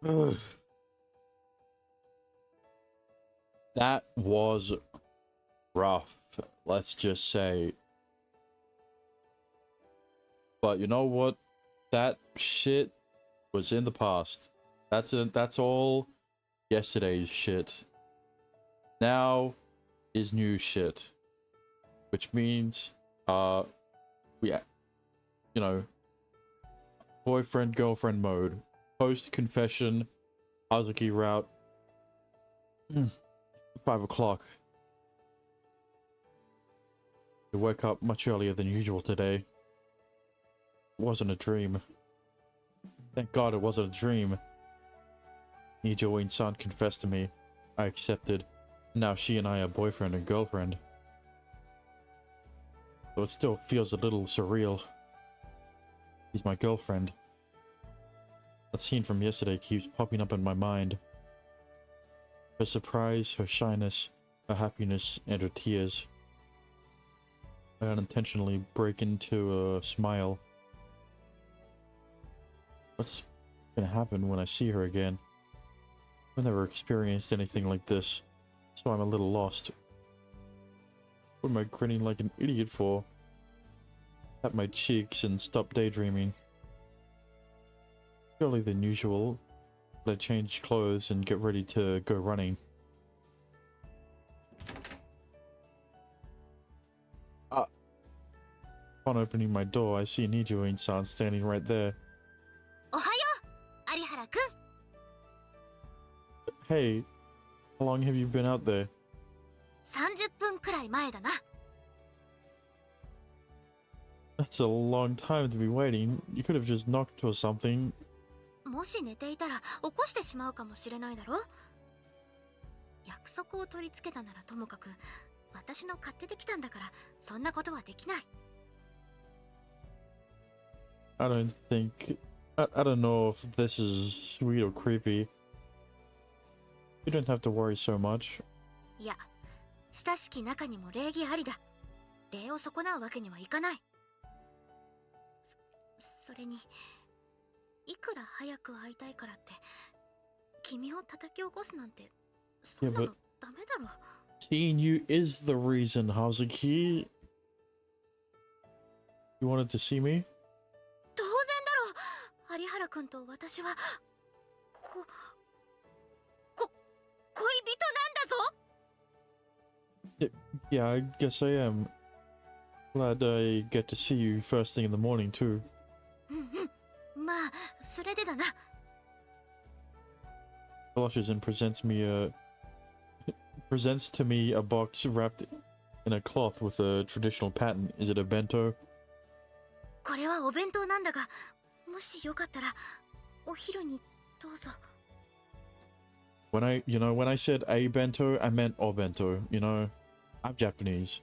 Ugh. That was rough, let's just say. But you know what? That shit was in the past. That's all yesterday's shit. Now is new shit. Which means we you know, boyfriend girlfriend mode. Post confession Hazuki route. 5 o'clock. I woke up much earlier than usual today. It wasn't a dream. Thank God it wasn't a dream. Nijo-san confessed to me. I accepted. Now she and I are boyfriend and girlfriend. Though it still feels a little surreal. She's my girlfriend. That scene from yesterday keeps popping up in my mind. Her surprise, her shyness, her happiness, and her tears. I unintentionally break into a smile. What's gonna happen when I see her again? I've never experienced anything like this, so I'm a little lost. What am I grinning like an idiot for? Tap my cheeks and stop daydreaming. Earlier than usual, but I change clothes and get ready to go running. Upon opening my door, I see Nijo-san standing right there. Ohayo, Arihara-kun. Hey, how long have you been out there? 30分くらい前だな。 That's a long time to be waiting. You could have just knocked or something. もし寝ていたら起こしてしまうかもしれないだろ。約束を取り付けたならともかく、私の勝手できたんだから、そんなことはできない。I don't think... I don't know if this is sweet or creepy. You don't have to worry so much. いや、親しき中にも礼儀ありだ。礼を損なうわけにはいかない。それに、いくら早く会いたいからって、君を叩き起こすなんて、そんなのダメだろ。Seeing you is the reason, Hazuki. You wanted to see me? 当然だろ。有原君と私は恋人なんだぞ。 Yeah, I guess I am. Glad I get to see you first thing in the morning too. まあ、それでだな。 Blushes and presents to me a box wrapped in a cloth with a traditional pattern. Is it a bento? これはお弁当なんだが、もしよかったらお昼にどうぞ。 When I said a bento, I meant o bento. You know, I'm Japanese.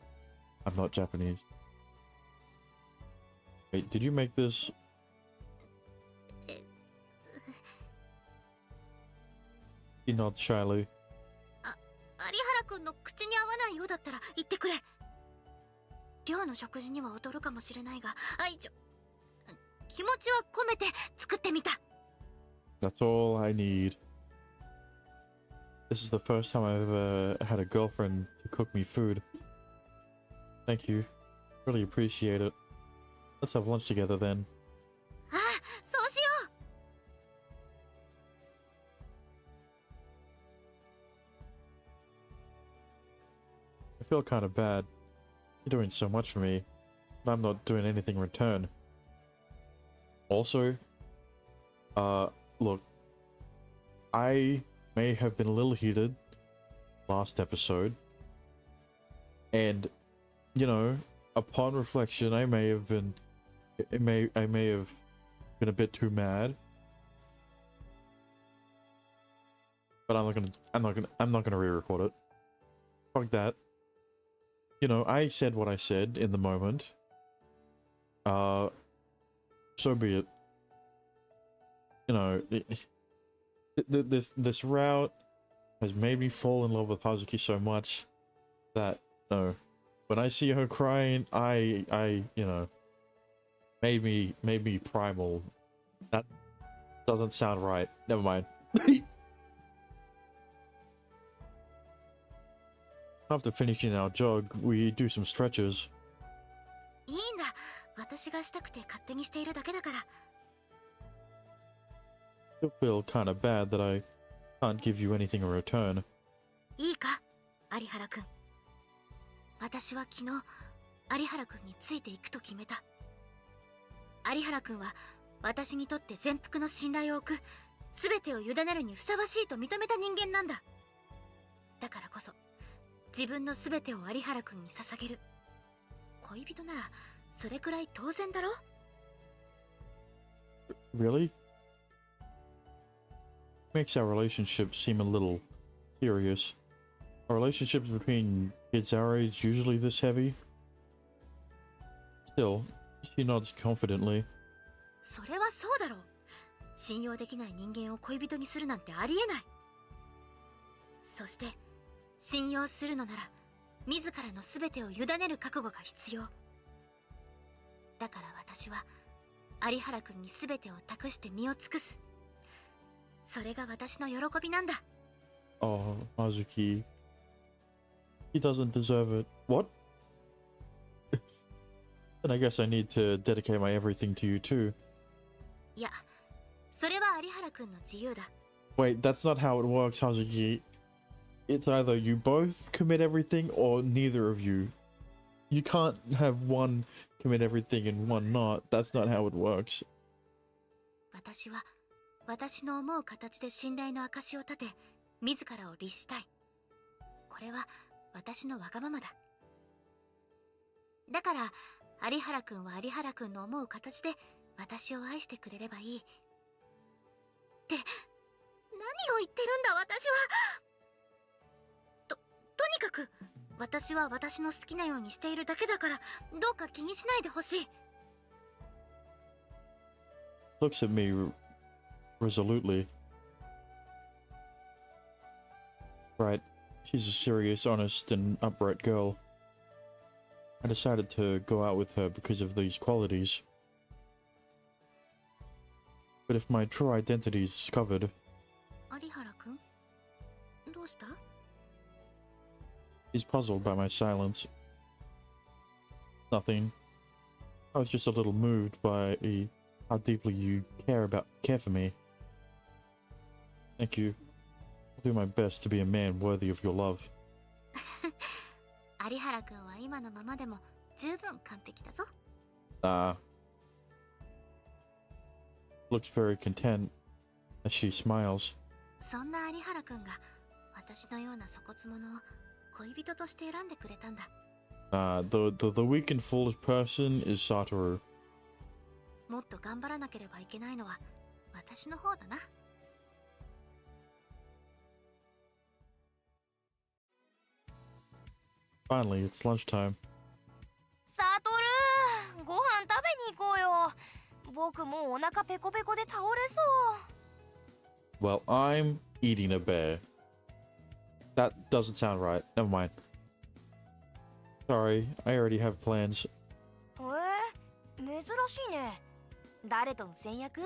I'm not Japanese. Wait, did you make this? He nods shyly. 有原君の口に合わないようだったら言ってくれ。寮の食事には劣るかもしれないが、気持ちは込めて作ってみた。 That's all I need. This is the first time I've ever had a girlfriend to cook me food. Thank you. Really appreciate it. Let's have lunch together then. ああ、そうしよう。 I feel kind of bad. You're doing so much for me, but I'm not doing anything in return. Also, look, I may have been a little heated last episode, and you know, upon reflection, I may have been a bit too mad. But I'm not gonna re-record it. Fuck that. You know, I said what I said in the moment. So be it. You know, this route has made me fall in love with Hazuki so much that, you know, when I see her crying, I you know, made me primal. That doesn't sound right. Never mind. After finishing our jog, we do some stretches. いいんだ。私がしたくて勝手にしているだけだから。You'll feel kinda bad that I can't give you anything in return. いいか、有原くん。私は昨日、有原くんについていくと決めた。有原くんは私にとって全幅の信頼を置く、全てを委ねるにふさわしいと認めた人間なんだ。だからこそ、自分の全てを有原くんに捧げる。恋人ならそれくらい当然だろ。 Really? Makes our relationship seem a little serious. Are relationships between kids our age usually this heavy? Still, she nods confidently. それはそうだろう。信用できない人間を恋人にするなんてありえない。そして信用するのなら自らの全てを委ねる覚悟が必要。だから私は有原くんに全てを託して身を尽くす。それが私の喜びなんだ。 Oh, Hazuki. He doesn't deserve it. What? Then I guess I need to dedicate my everything to you too. いや、それは有原くんの自由だ。 Wait, that's not how it works, Hazuki. It's either you both commit everything or neither of you. You can't have one commit everything and one not. That's not how it works. 私は私の思う形で信頼の証を立て、自らを律したい。これは私のわがままだ。だから有原くんは有原くんの思う形で私を愛してくれればいい。って何を言ってるんだ私は。とにかく私は私の好きなようにしているだけだから、どうか気にしないでほしい。 Looks at me resolutely. Right, she's a serious, honest, and upright girl. I decided to go out with her because of these qualities. But if my true identity is discovered... 有原くん、どうした？ He's puzzled by my silence. Nothing. I was just a little moved by how deeply you care for me. Thank you. I'll do my best to be a man worthy of your love. 有原くんは今のままでも十分完璧だぞ。Looks very content as she smiles. そんな有原くんが私のような粗骨者を恋人として選んでくれたんだ。The weak and foolish person is Satoru. もっと頑張らなければいけないのは私の方だな。Finally, it's lunchtime. サトル、ご飯食べに行こうよ。僕もうお腹ペコペコで倒れそう。Well, I'm eating a bear. That doesn't sound right. Never mind. Sorry, I already have plans. 珍しいね。誰との戦略？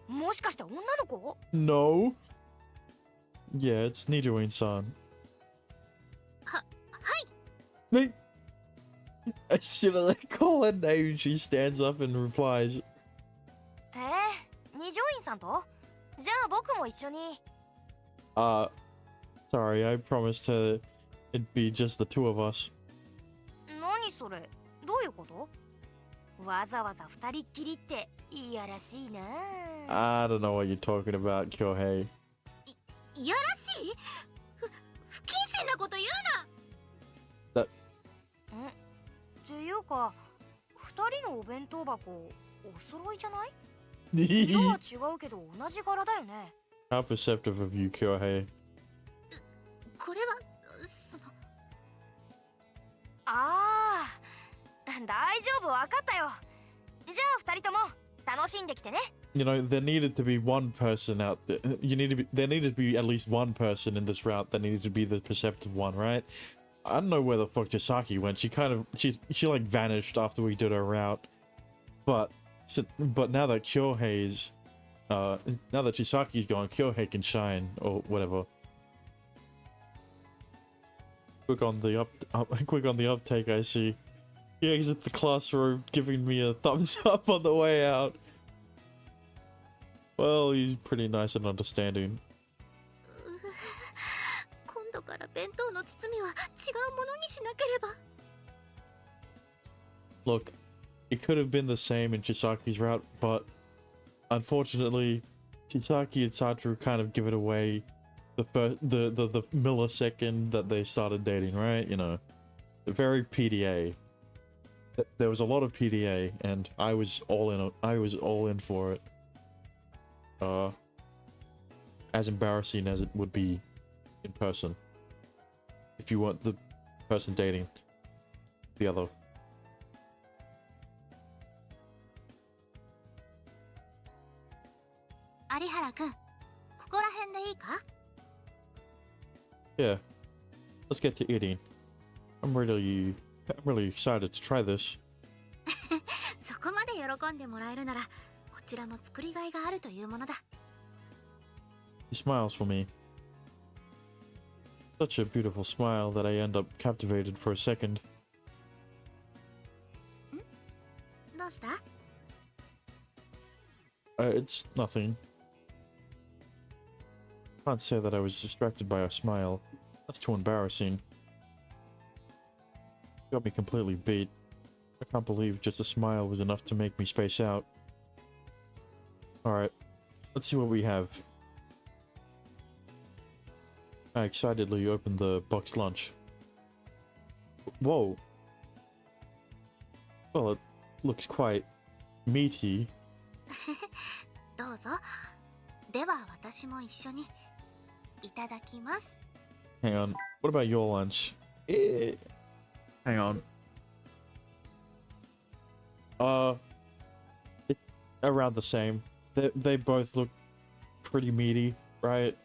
もしかして女の子？ No. Yeah, it's Nidoin-san. はい。 Me? I should have called her name. She stands up and replies. 二条院さんと？じゃあ僕も一緒に。Sorry, I promised her it'd be just the two of us. 何それ？どういうこと？わざわざ二人っきりっていやらしいな。I don't know what you're talking about, Kyohei. いやらしい？不謹慎なこと言うな。っていうか、二人のお弁当箱お揃いじゃない？色は違うけど同じ柄だよね。How perceptive of you, Kyohei. これはその。大丈夫、わかったよ。じゃあ二人とも楽しんできてね。You know, there needed to be one person out there. There needed to be at least one person in this route that needed to be the perceptive one, right? I don't know where the fuck Chisaki went. She like vanished after we did her route. But now that Kyohei is Now that Chisaki's gone, Kyohei can shine, or whatever. Quick on the quick on the uptake, I see. He exits the classroom, giving me a thumbs up on the way out. Well, he's pretty nice and understanding. 今度から弁当の包みは違うものにしなければ。 Look, it could have been the same in Chisaki's route, but unfortunately, Chisaki and Satoru kind of give it away the millisecond that they started dating, right? You know, very PDA. There was a lot of PDA, and I was all in. I was all in for it. As embarrassing as it would be in person, if you weren't the person dating the other. Arihara-kun, ここら辺でいいか? Yeah, let's get to eating. I'm really excited to try this. そこまで喜んでもらえるなら、こちらも作りがいがあるというものだ。He smiles for me. Such a beautiful smile that I end up captivated for a second. どうした? It's nothing. Can't say that I was distracted by a smile. That's too embarrassing. Got me completely beat. I can't believe just a smile was enough to make me space out. Alright, let's see what we have. I excitedly opened the boxed lunch. Whoa. Well, it looks quite meaty. どうぞ。では私も一緒にいただきます。 Hang on. What about your lunch? Hang on. It's around the same. They both look pretty meaty, right?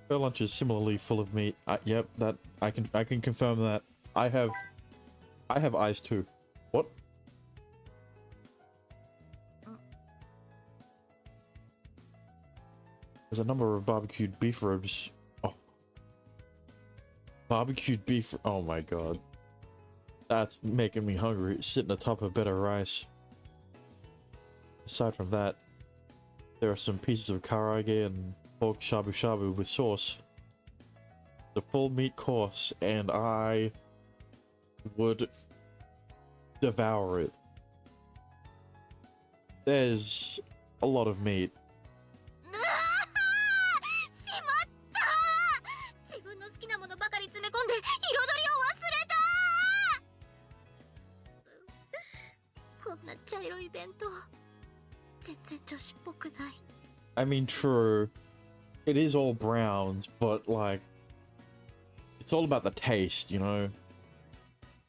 Her lunch is similarly full of meat. Yep, that I can confirm that. I have eyes too. What? There's a number of barbecued beef ribs. Oh. Barbecued beef. Oh my god. That's making me hungry, sitting atop a bed of rice. Aside from that, there are some pieces of karaage and pork shabu shabu with sauce. The full meat course, and I would devour it. There's a lot of meat. しまった！自分の好きなものばかり詰め込んで彩りを忘れた！こんな茶色い弁当、全然女子っぽくない。 I mean, true. It is all browns, but like, it's all about the taste, you know?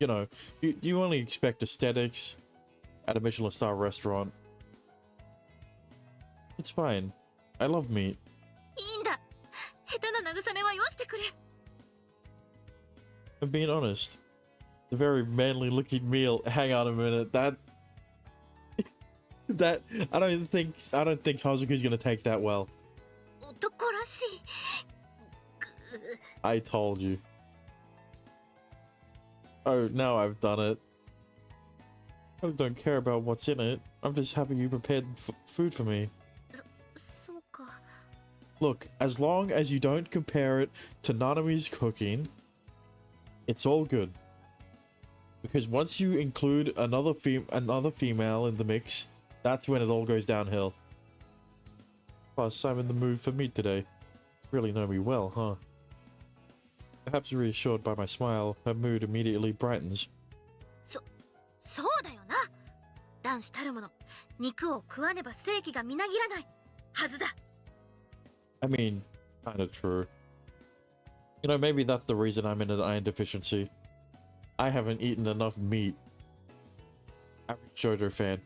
You know, you only expect aesthetics at a Michelin star restaurant. It's fine. I love meat. いいんだ。下手な慰めはよしてくれ。 I'm being honest. The very manly looking meal. Hang on a minute. That I don't think Hazuku's gonna take that well. 男らしい。 I told you. Oh, now I've done it. I don't care about what's in it. I'm just happy you prepared food for me. そうか。 Look, as long as you don't compare it to Nanami's cooking, it's all good. Because once you include another female in the mix, that's when it all goes downhill. Plus, I'm in the mood for meat today. Really know me well, huh? Perhaps reassured by my smile, her mood immediately brightens. そうだよな。男子たるもの、肉を食わねば正気がみなぎらないはずだ。 I mean, kind of true. You know, maybe that's the reason I'm in an iron deficiency. I haven't eaten enough meat. Average JoJo fan.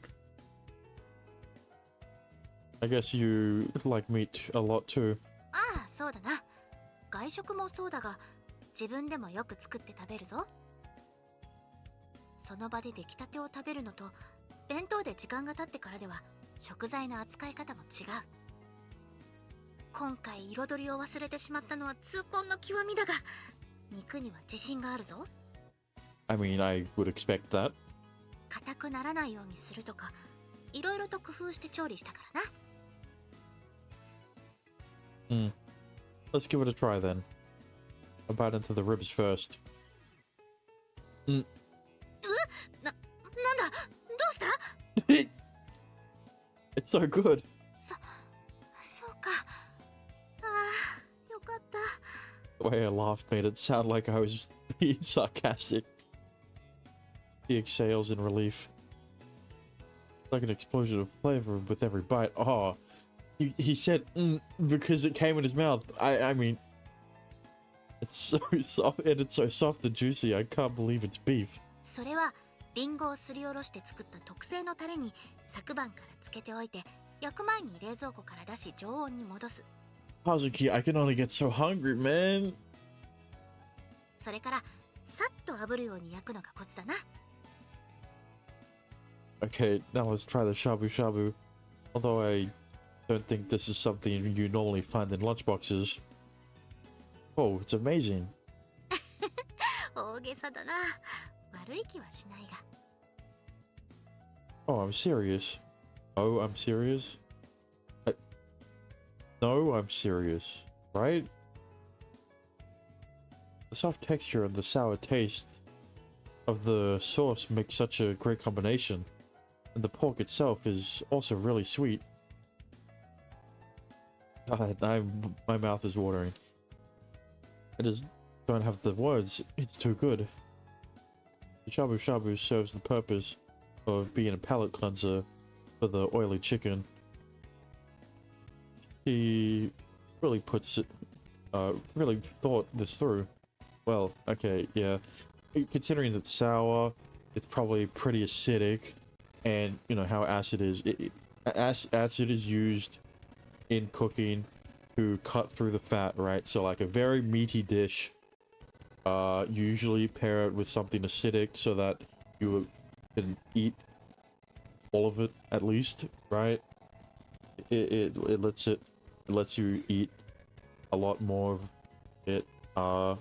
I guess you like meat a lot too. ああ、そうだな。外食もそうだが、自分でもよく作って食べるぞ。その場で出来たてを食べるのと弁当で時間が経ってからでは食材の扱い方も違う。今回彩りを忘れてしまったのは痛恨の極みだが、肉には自信があるぞ。I mean, I would expect that. 硬くならないようにするとか、いろいろと工夫して調理したからな。Let's give it a try then. A bite into the ribs first. なんだ、どうした？ It's so good. そうか。ああ、よかった。The way I laughed made it sound like I was being sarcastic. He exhales in relief. Like an explosion of flavor with every bite. Oh, he said because it came in his mouth. I mean, it's so soft and it's so soft and juicy. I can't believe it's beef. それはリンゴをすりおろして作った特製のタレに昨晩からつけておいて、焼く前に冷蔵庫から出し常温に戻す。Hazuki, I can only get so hungry, man. それからさっと炙るように焼くのがコツだな。Okay, now let's try the shabu shabu. Although I don't think this is something you normally find in lunchboxes. Oh, it's amazing. 大げさだな。悪い気はしないが。Oh, I'm serious. Oh, I'm serious? No, I'm serious. Right? The soft texture and the sour taste of the sauce make such a great combination. And the pork itself is also really sweet. My mouth is watering. I just don't have the words. It's too good. The shabu shabu serves the purpose of being a palate cleanser for the oily chicken. He really really thought this through. Well, okay, yeah. Considering it's sour, it's probably pretty acidic, and you know how acid is. Acid is used in cooking to cut through the fat, right? So like a very meaty dish, usually pair it with something acidic so that you can eat all of it at least, right? It lets you eat a lot more of it. I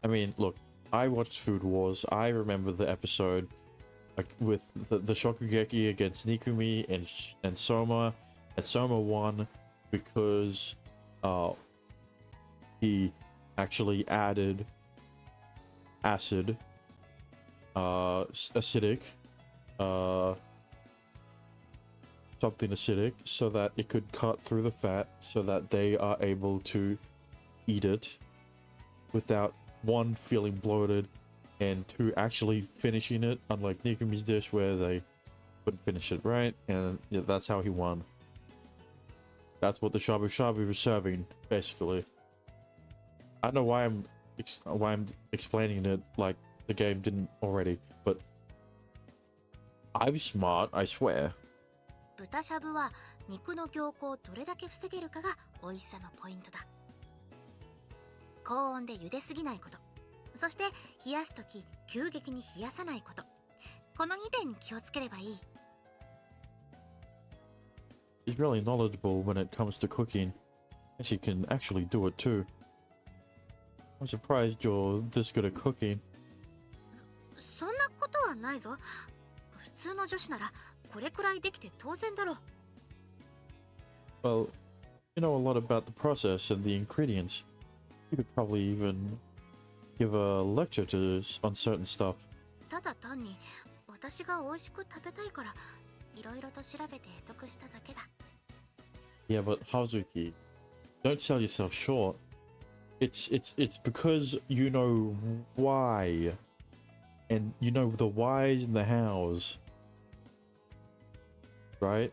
mean, look, I watched Food Wars. I remember the episode like with the Shokugeki against Nikumi and Soma, and Soma won because he actually added acid, acidic, something acidic, so that it could cut through the fat, so that they are able to eat it without one feeling bloated and two actually finishing it, unlike Nikumi's dish where they couldn't finish it, right? And yeah, that's how he won. That's what the shabu shabu was serving, basically. I don't know why I'm explaining it like the game didn't already, but I'm smart, I swear. 豚しゃぶは肉の凝固をどれだけ防げるかが美味しさのポイントだ。高温で茹ですぎないこと、そして冷やすとき急激に冷やさないこと、この2点に気をつければいい。She's really knowledgeable when it comes to cooking, and she can actually do it too. I'm surprised you're this good at cooking. そんなことはないぞ。普通の女子ならこれくらいできて当然だろう。Well, you know a lot about the process and the ingredients. You could probably even give a lecture to us on certain stuff. ただ単に私が美味しく食べたいからいろいろと調べて得しただけだ。Yeah, but Hazuki, don't sell yourself short. It's because you know why, and you know the whys and the hows, right?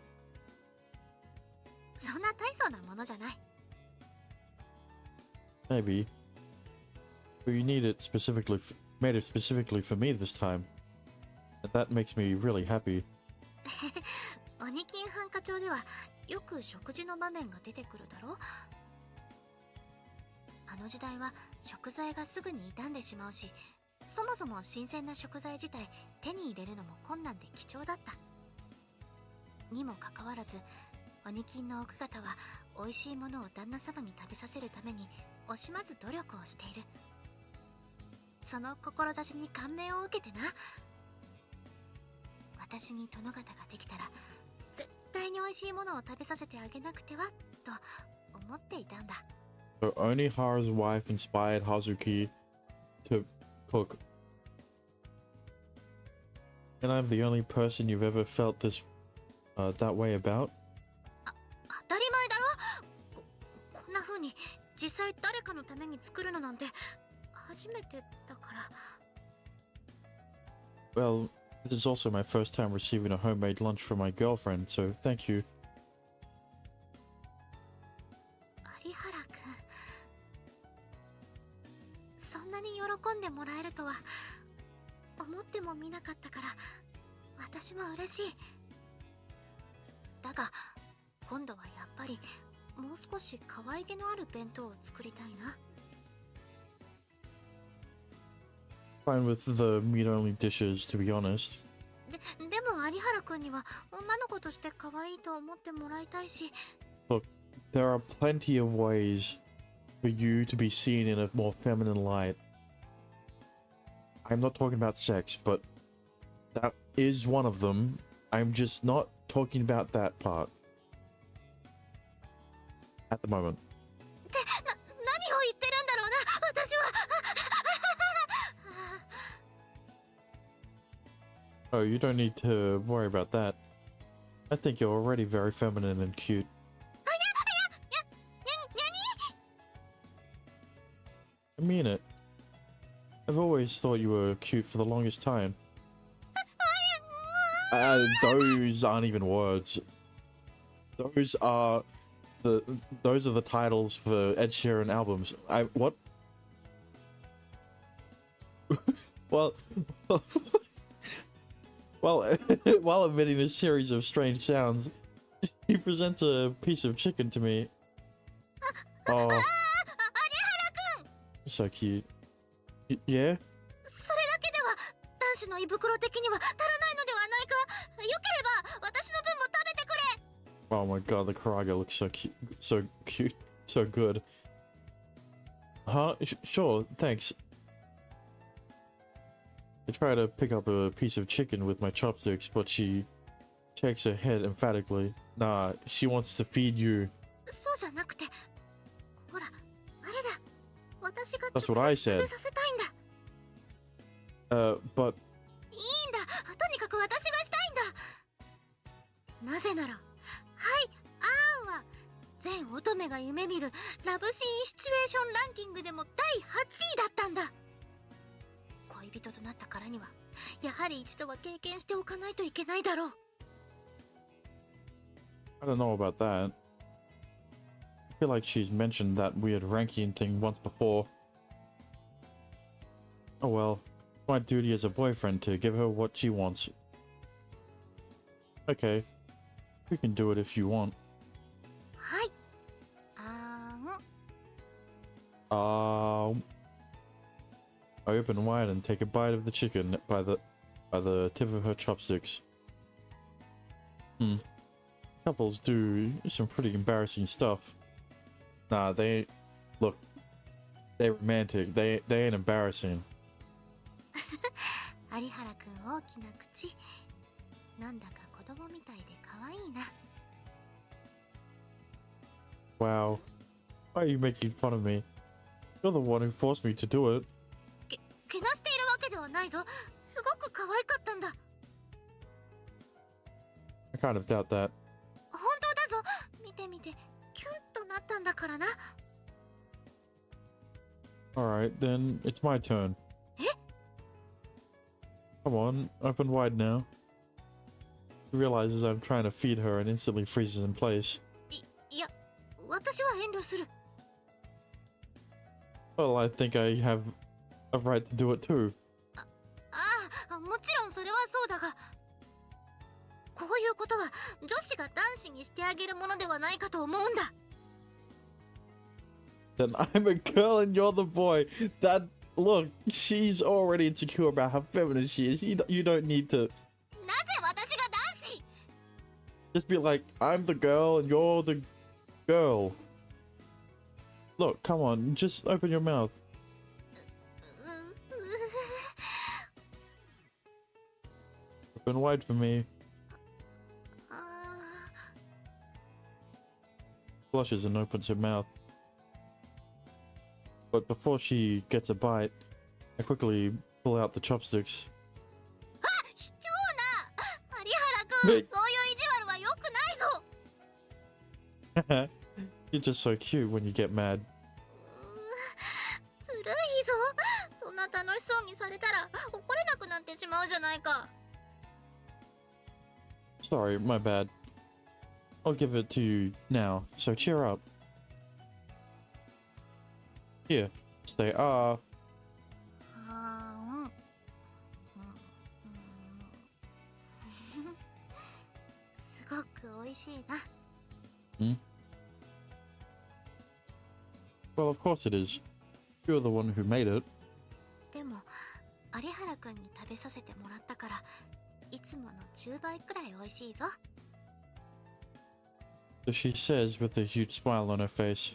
そんな大層なものじゃない。Maybe, but you need it specifically, made it specifically for me this time, and that makes me really happy. 鬼金繁華町ではよく食事の場面が出てくるだろう。あの時代は食材がすぐに傷んでしまうし、そもそも新鮮な食材自体手に入れるのも困難で貴重だった。にもかかわらず鬼金の奥方は美味しいものを旦那様に食べさせるために惜しまず努力をしている。その志に感銘を受けてな。私に殿方ができたら絶対に美味しいものを食べさせてあげなくてはと思っていたんだ。So only Hara's wife inspired Hazuki to cook. And I'm the only person you've ever felt this that way about? 当たり前だろ。こんな風に実際誰かのために作るのなんて初めてだから。Well, this is also my first time receiving a homemade lunch from my girlfriend, so thank you. 有原くん、そんなに喜んでもらえるとは思ってもみなかったから私も嬉しい。だが今度はやっぱりもう少し可愛げのある弁当を作りたいな。Fine with the meat-only dishes, to be honest. でも有原くんには女の子として可愛いと思ってもらいたいし。 Look, there are plenty of ways for you to be seen in a more feminine light. I'm not talking about sex, but that is one of them. I'm just not talking about that part. At the moment. って何を言ってるんだろうな私は。Oh, you don't need to worry about that. I think you're already very feminine and cute. I mean it. I've always thought you were cute for the longest time. Those aren't even words. Those are the titles for Ed Sheeran albums. What? Well, while emitting a series of strange sounds, he presents a piece of chicken to me. Oh, so cute. Yeah? それだけでは男子の胃袋的には足らないのではないか。よければ私の分も食べてくれ。 Oh my god, the Karaga looks so cute, so good. Huh? Sure, thanks. I try to pick up a piece of chicken with my chopsticks, but she shakes her head emphatically. Nah, she wants to feed you. そうじゃなくて、ほら、あれだ。私が That's 直 what I 接 said. 食べさせたいんだ。But いいんだ。とにかく私がしたいんだ。なぜなら、はい、あーんは全乙女が夢見るラブシーンシチュエーションランキングでも第8位だったんだ。恋人となったからにはやはり一度は経験しておかないといけないだろう。 I don't know about that. I feel like she's mentioned that weird ranking thing once before. Oh well, it's my duty as a boyfriend to give her what she wants. Okay, we can do it if you want. はい。あーん。I open wide and take a bite of the chicken by the tip of her chopsticks. Couples do some pretty embarrassing stuff. Nah, they're romantic. They ain't embarrassing. 有原くん大きな口。なんだか子供みたいで可愛いな。 Wow. Why are you making fun of me? You're the one who forced me to do it. けなしているわけではないぞ。すごく可愛かったんだ。 I kind of doubt that. 本当だぞ。見てみて、キュンとなったんだからな。 Alright, then it's my turn. え? Come on, open wide now. She realizes I'm trying to feed her and instantly freezes in place. いや、私は遠慮する。 Well, I think I have a right to do it too. ああ、もちろんそれはそうだが、こういうことは女子が男子にしてあげるものではないかと思うんだ。 Then I'm a girl and you're the boy. That look, she's already insecure about how feminine she is. You don't need to なぜ私が男子 just be like, I'm the girl and you're the girl. Look, come on, just open your mouth. Open wide for me. Blushes and opens her mouth. But before she gets a bite, I quickly pull out the chopsticks. ひょうな有原くん、そういう意地悪は良くないぞ You're just so cute when you get mad. ずるいぞそんな楽しそうにされたら怒れなくなってしまうじゃないか Sorry, my bad. I'll give it to you now, so cheer up. Here, say ah. すごく美味しいな Well, of course it is. You're the one who made it. でも有原くんに食べさせてもらったからいつもの10倍くらい美味しいぞ So she says with a huge smile on her face.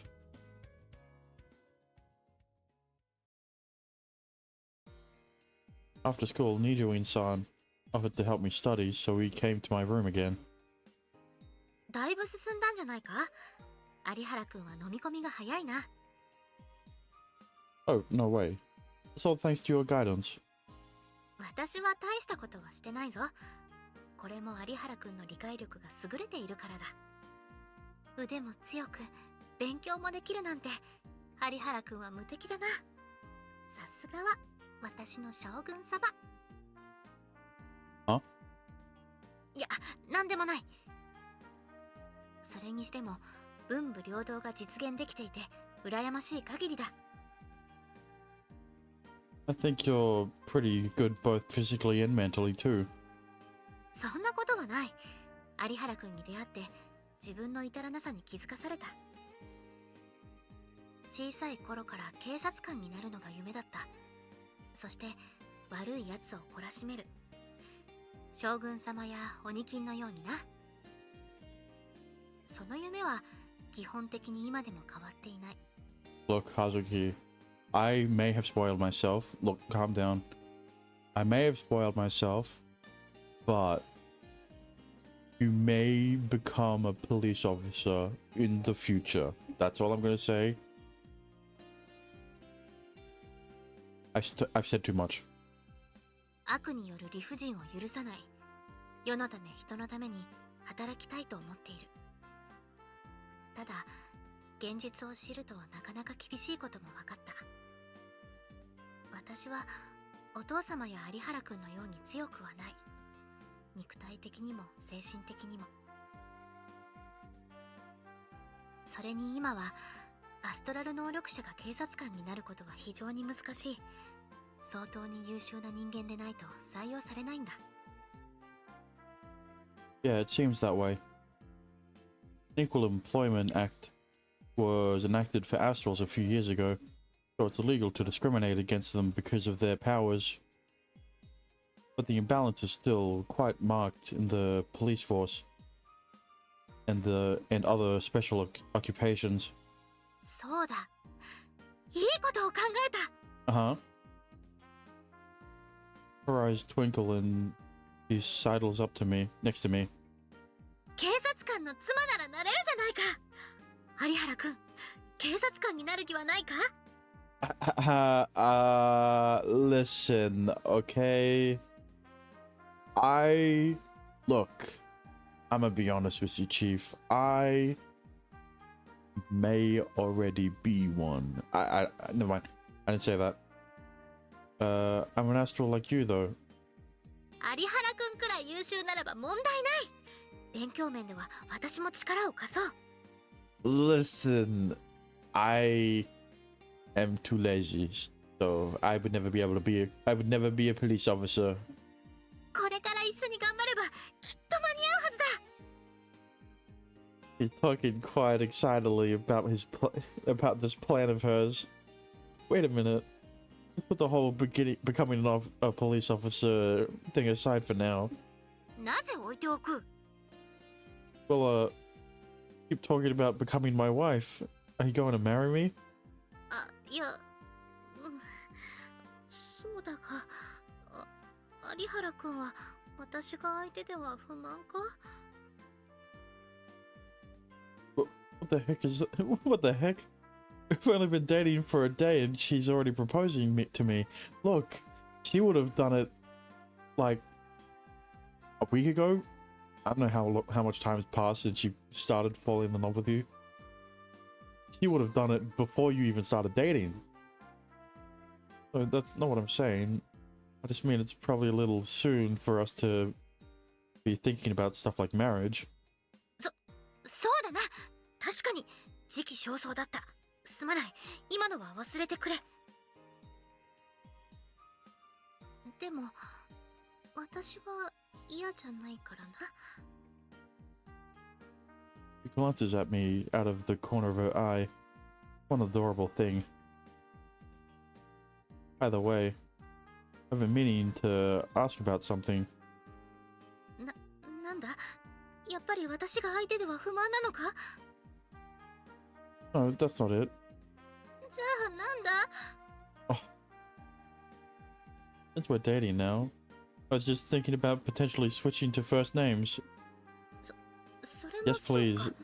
After school, Nijuin-san offered to help me study, so we came to my room again. だいぶ進んだんじゃないか有原くんは飲み込みが早いな Oh, no way. It's all thanks to your guidance. 私は大したことはしてないぞこれも有原くんの理解力が優れているからだ腕も強く勉強もできるなんて有原くんは無敵だなさすがは私の将軍様あいやなんでもないそれにしても文武両道が実現できていて羨ましい限りだ I think you're pretty good both physically and mentally too. そんなことはない有原くんに出会って自分の至らなさに気づかされた小さい頃から警察官になるのが夢だったそして悪い奴を懲らしめる将軍様や鬼金のようになその夢は基本的に今でも変わっていない Look, Hazuki, I may have spoiled myself. Look, calm down. I may have spoiled myself, but you may become a police officer in the future. That's all I'm gonna say. I've said too much. 悪による理不尽を許さない世のため人のために働きたいと思っているただ現実を知るとなかなか厳しいことも分かった私はお父様や有原くんのように強くはない肉体的にも精神的にもそれに今はアストラル能力者が警察官になることは非常に難しい相当に優秀な人間でないと採用されないんだ Yeah, it seems that way. An Equal Employment Act was enacted for astrals a few years ago, so it's illegal to discriminate against them because of their powers. But the imbalance is still quite marked in the police force and other special occupations. そうだいいことを考えた Uh-huh. Her eyes twinkle and she sidles up to me, next to me. 警察官の妻ならなれるじゃないか有原くん警察官になる気はないか Listen, okay? Look, I'm gonna be honest with you, Chief. I may already be one. Never mind. I didn't say that. I'm an astral like you, though. 有原くんくらい優秀ならば問題ない勉強面では私も力を貸そう Listen, I am too lazy, so I would never be able to I would never be a police officer. これから一緒に頑張ればきっと間に合うはずだ He's talking quite excitedly about about this plan of hers. Wait a minute. Let's put the whole becoming a police officer thing aside for now. なぜ置いておく？ Well, keep talking about becoming my wife. Are you going to marry me? あ、いや、そうだが、有原くんは私が相手では不満か？ What the heck is that? What the heck? We've only been dating for a day and she's already proposing to me. Look, she would have done it like a week ago. I don't know how much time has passed since she started falling in love with you. She would have done it before you even started dating. So that's not what I'm saying. I just mean it's probably a little soon for us to be thinking about stuff like marriage. そうだな。確かに時期尚早だった。すまない。今のは忘れてくれ。でも私は嫌じゃないからな。She glances at me out of the corner of her eye. One adorable thing. By the way, I've been meaning to ask about something. なんだ？やっぱり私が相手では不満なのか？ No, that's not it. じゃあなんだ？ Since we're dating now, I was just thinking about potentially switching to first names. それも Yes, そう please. か。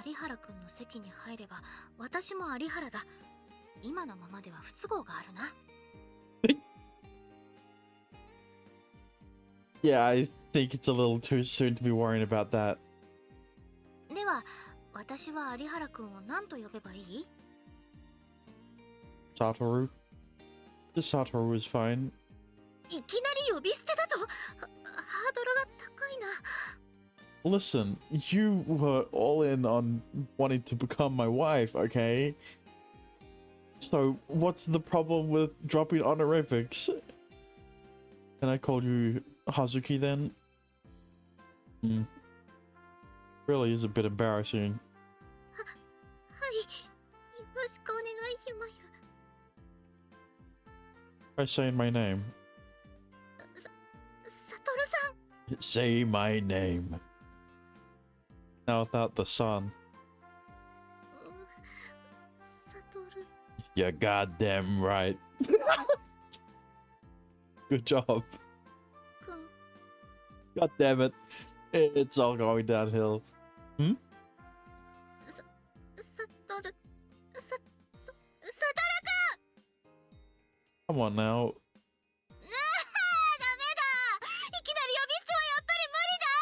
有原くんの席に入れば私も有原だ。今のままでは不都合があるな。Yeah, I think it's a little too soon to be worrying about that. では私は有原くんを何と呼べばいい？ Satoru? Just Satoru is fine. いきなり呼び捨てだとハードルが高いな。 Listen, you were all in on wanting to become my wife, okay? So, what's the problem with dropping honorifics? Can I call you Hazuki then? Really is a bit embarrassing. はい、よろしくお願いします。 Try saying my name. サトルさん。 Say my name. Now without the sun. サトル。 You're goddamn right. Good job. くん。 God damn it. It's all going downhill. サトル。サトル Come on now. くん。ダメだ。いきなり呼び捨てはやっぱり無理だ。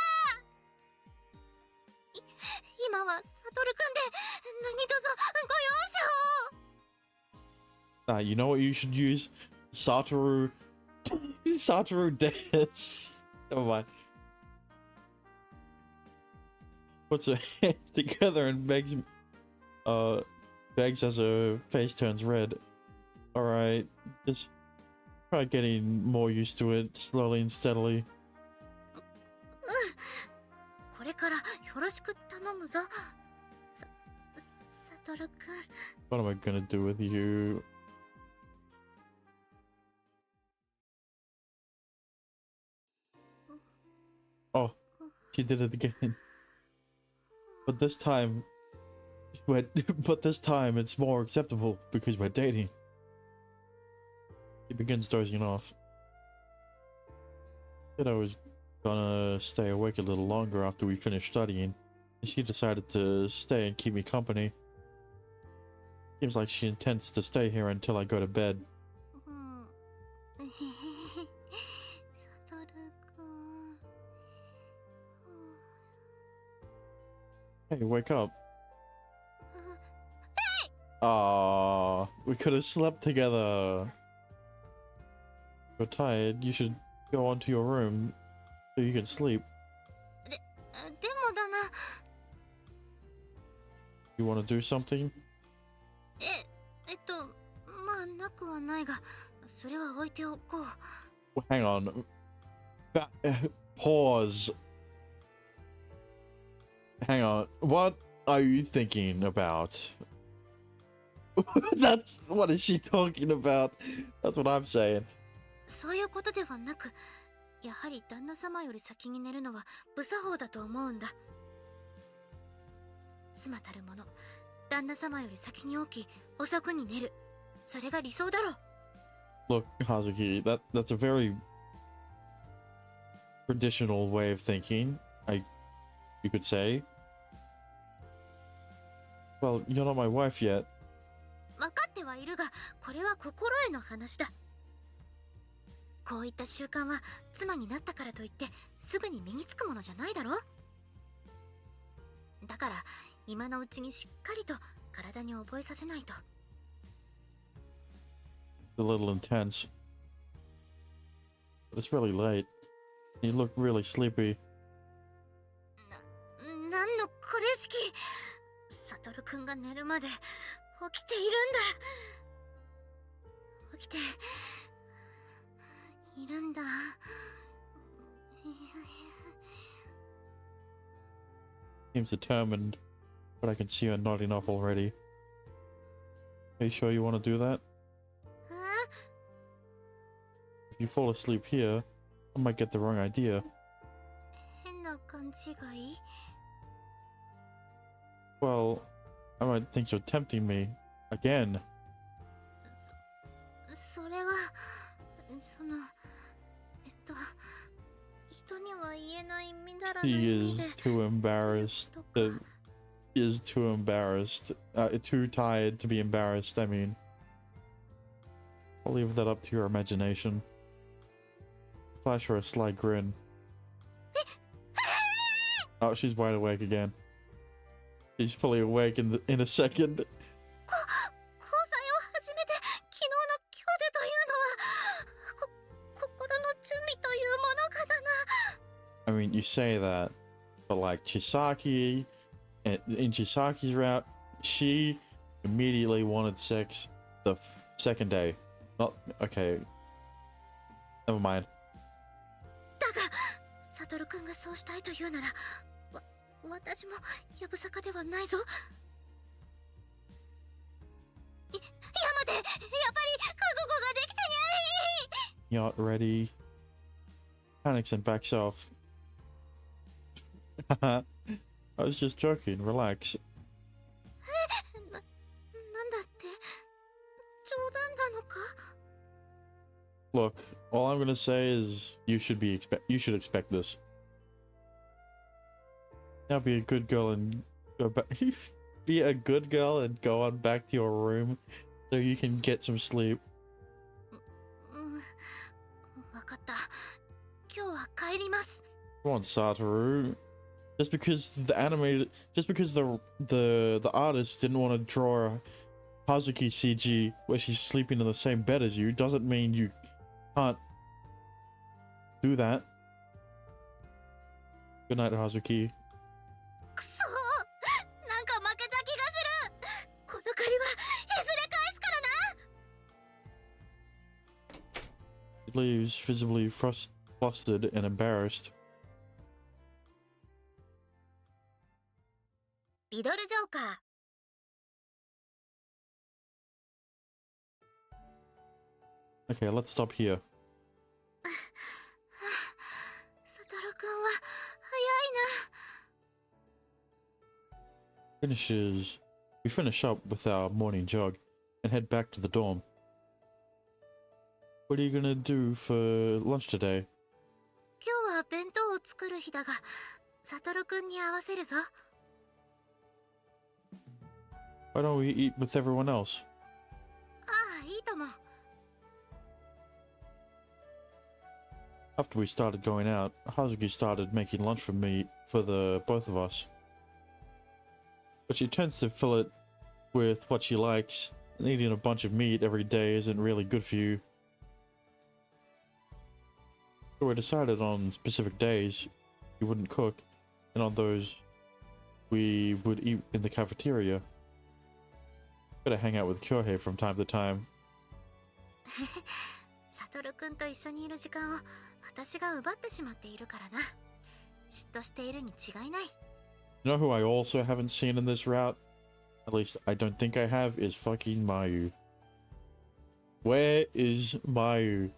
今はサトルくんで何卒ご容赦を。 You know what you should use? Satoru. Satoru Death. Never mind. Puts her hands together and begs as her face turns red. Alright, just try getting more used to it slowly and steadily. これからよろしく頼むぞ。サトルくん。 What am I gonna do with you? Oh, she did it again. But this time, it's more acceptable because we're dating. He begins dozing off. Said I was gonna stay awake a little longer after we finished studying. She decided to stay and keep me company. Seems like she intends to stay here until I go to bed. サトルくん。 Hey, wake up. Ah, we could have slept together. You're tired. You should go on to your room so you can sleep. でもだな。 You want to do something? まあなくはないが、それは置いておこう。 Hang on. Pause. Hang on. What are you thinking about? That's what is she talking about? That's what I'm saying. そういうことではなく、やはり旦那様より先に寝るのは無作法だと思うんだ。妻たるもの、旦那様より先に起き、遅くに寝る。それが理想だろう。Look, Hazuki, that's a very traditional way of thinking, you could say. Well, you're not my wife yet. 分かってはいるが、これは心得の話だ。こういった習慣は妻になったからといってすぐに身につくものじゃないだろ。だから今のうちにしっかりと体に覚えさせないと。A little intense. But it's really late. You look really sleepy. なんのこれしき。サトルくんが寝るまで起きているんだ。起きているんだ。Seems determined, but I can see you're nodding off already. Are you sure you want to do that? If you fall asleep here, I might get the wrong idea. 変な勘違い。Well, I might think you're tempting me again. それはその人には言えないみだらな He 意味 is で too embarrassed. とか He is too embarrassed. Too tired to be embarrassed, I mean. I'll leave that up to your imagination. Flash her a sly grin. Oh, she's wide awake again. She's fully awake in a second. 交際を始めて昨日の今日でというのは心の準備というものかだな。 I mean, you say that, but like Chisaki, in Chisaki's route, she immediately wanted sex the second day. Not okay. Never mind. だがサトルくんがそうしたいというなら私もやぶさかではないぞ。やまでやっぱり覚悟ができたにゃい。 Yacht ready. Panics and backs off. I was just joking. Relax. なんだって冗談なのか。 Look, all I'm gonna say is you should expect this. Now be a good girl and go back. Be a good girl and go on back to your room so you can get some sleep. わかった。今日は帰ります。 Come on, Satoru. Just because the artist didn't want to draw a Hazuki CG where she's sleeping in the same bed as you doesn't mean you can't do that. Good night, Hazuki. くそー、なんか負けた気がする。この借りはいずれ返すからな。 He leaves, visibly flustered and embarrassed. リドルジョーカー。 Okay, let's stop here. サトルくんは早いな。 We finish up with our morning jog and head back to the dorm. What are you gonna do for lunch today? 今日は弁当を作る日だが、サトルくんに合わせるぞ。 Why don't we eat with everyone else? ああ、いいとも。 After we started going out, Hazuki started making lunch for the both of us. But she tends to fill it with what she likes, and eating a bunch of meat every day isn't really good for you. So we decided on specific days we wouldn't cook, and on those we would eat in the cafeteria. Gotta hang out with Kyohei from time to time. サトルくんと一緒にいる時間を私が奪ってしまっているからな。嫉妬しているに違いない。 You know who I also haven't seen in this route? at least I don't think I have, is fucking Mayu. Where is Mayu?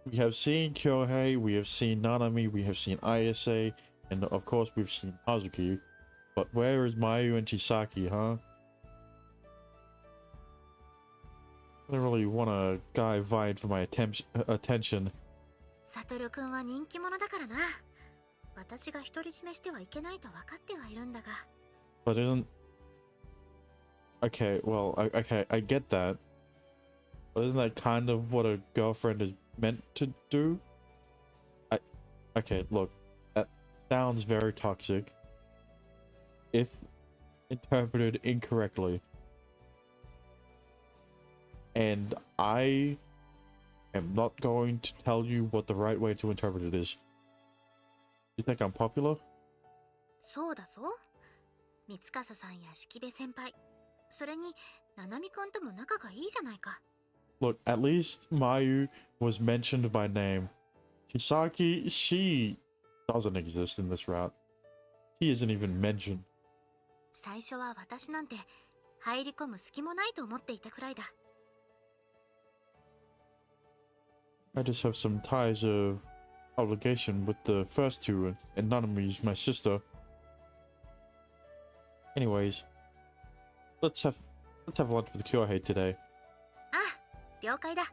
We have seen Kyohei, we have seen Nanami, we have seen Ayase, and of course we've seen Hazuki. But where is Mayu and Chisaki, huh? I don't really want a guy vying for my attention. サトル君は人気者だからな。私が独り占めしてはいけないと分かってはいるんだが。But isn't... Okay, well, okay, I get that. But isn't that kind of what a girlfriend is meant to do? Okay, look, that sounds very toxic. If interpreted incorrectly. And I am not going to tell you what the right way to interpret it is. You think I'm popular? そうだぞ。三笠さんや式部先輩、それに七海君とも仲がいいじゃないか。Look, at least Mayu was mentioned by name. Chisaki, she doesn't exist in this route. She isn't even mentioned. 最初は私なんて入り込む隙もないと思っていたくらいだ。I just have some ties of obligation with the first two, and Nanami's my sister. Anyways, let's have lunch with Kyohei today. ああ、了解だ。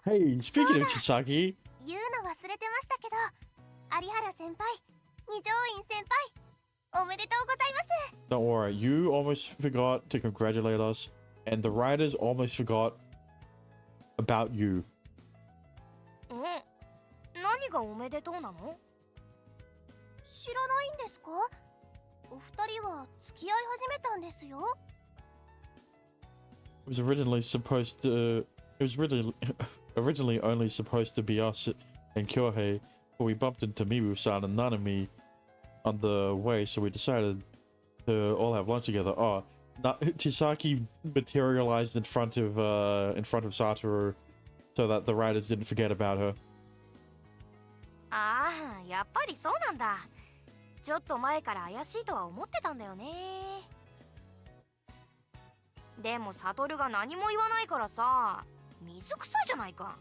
Hey, speaking of Chisaki, 言うの忘れてましたけど、有原先輩、二条院先輩、おめでとうございます。 don't worry, you almost forgot to congratulate us, and the writers almost forgot about you. 何がおめでとうなの？知らないんですか？お二人は付き合い始めたんですよ。It was originally supposed to... It was really originally only supposed to be us and Kyohei, but we bumped into Mibu-san and Nanami on the way, so we decided to all have lunch together. Oh, Chisaki materialized in front of Satoru so that the writers didn't forget about her. ああ、やっぱりそうなんだ。ちょっと前から怪しいとは思ってたんだよね。でもサトルが何も言わないからさ、水臭いじゃないか。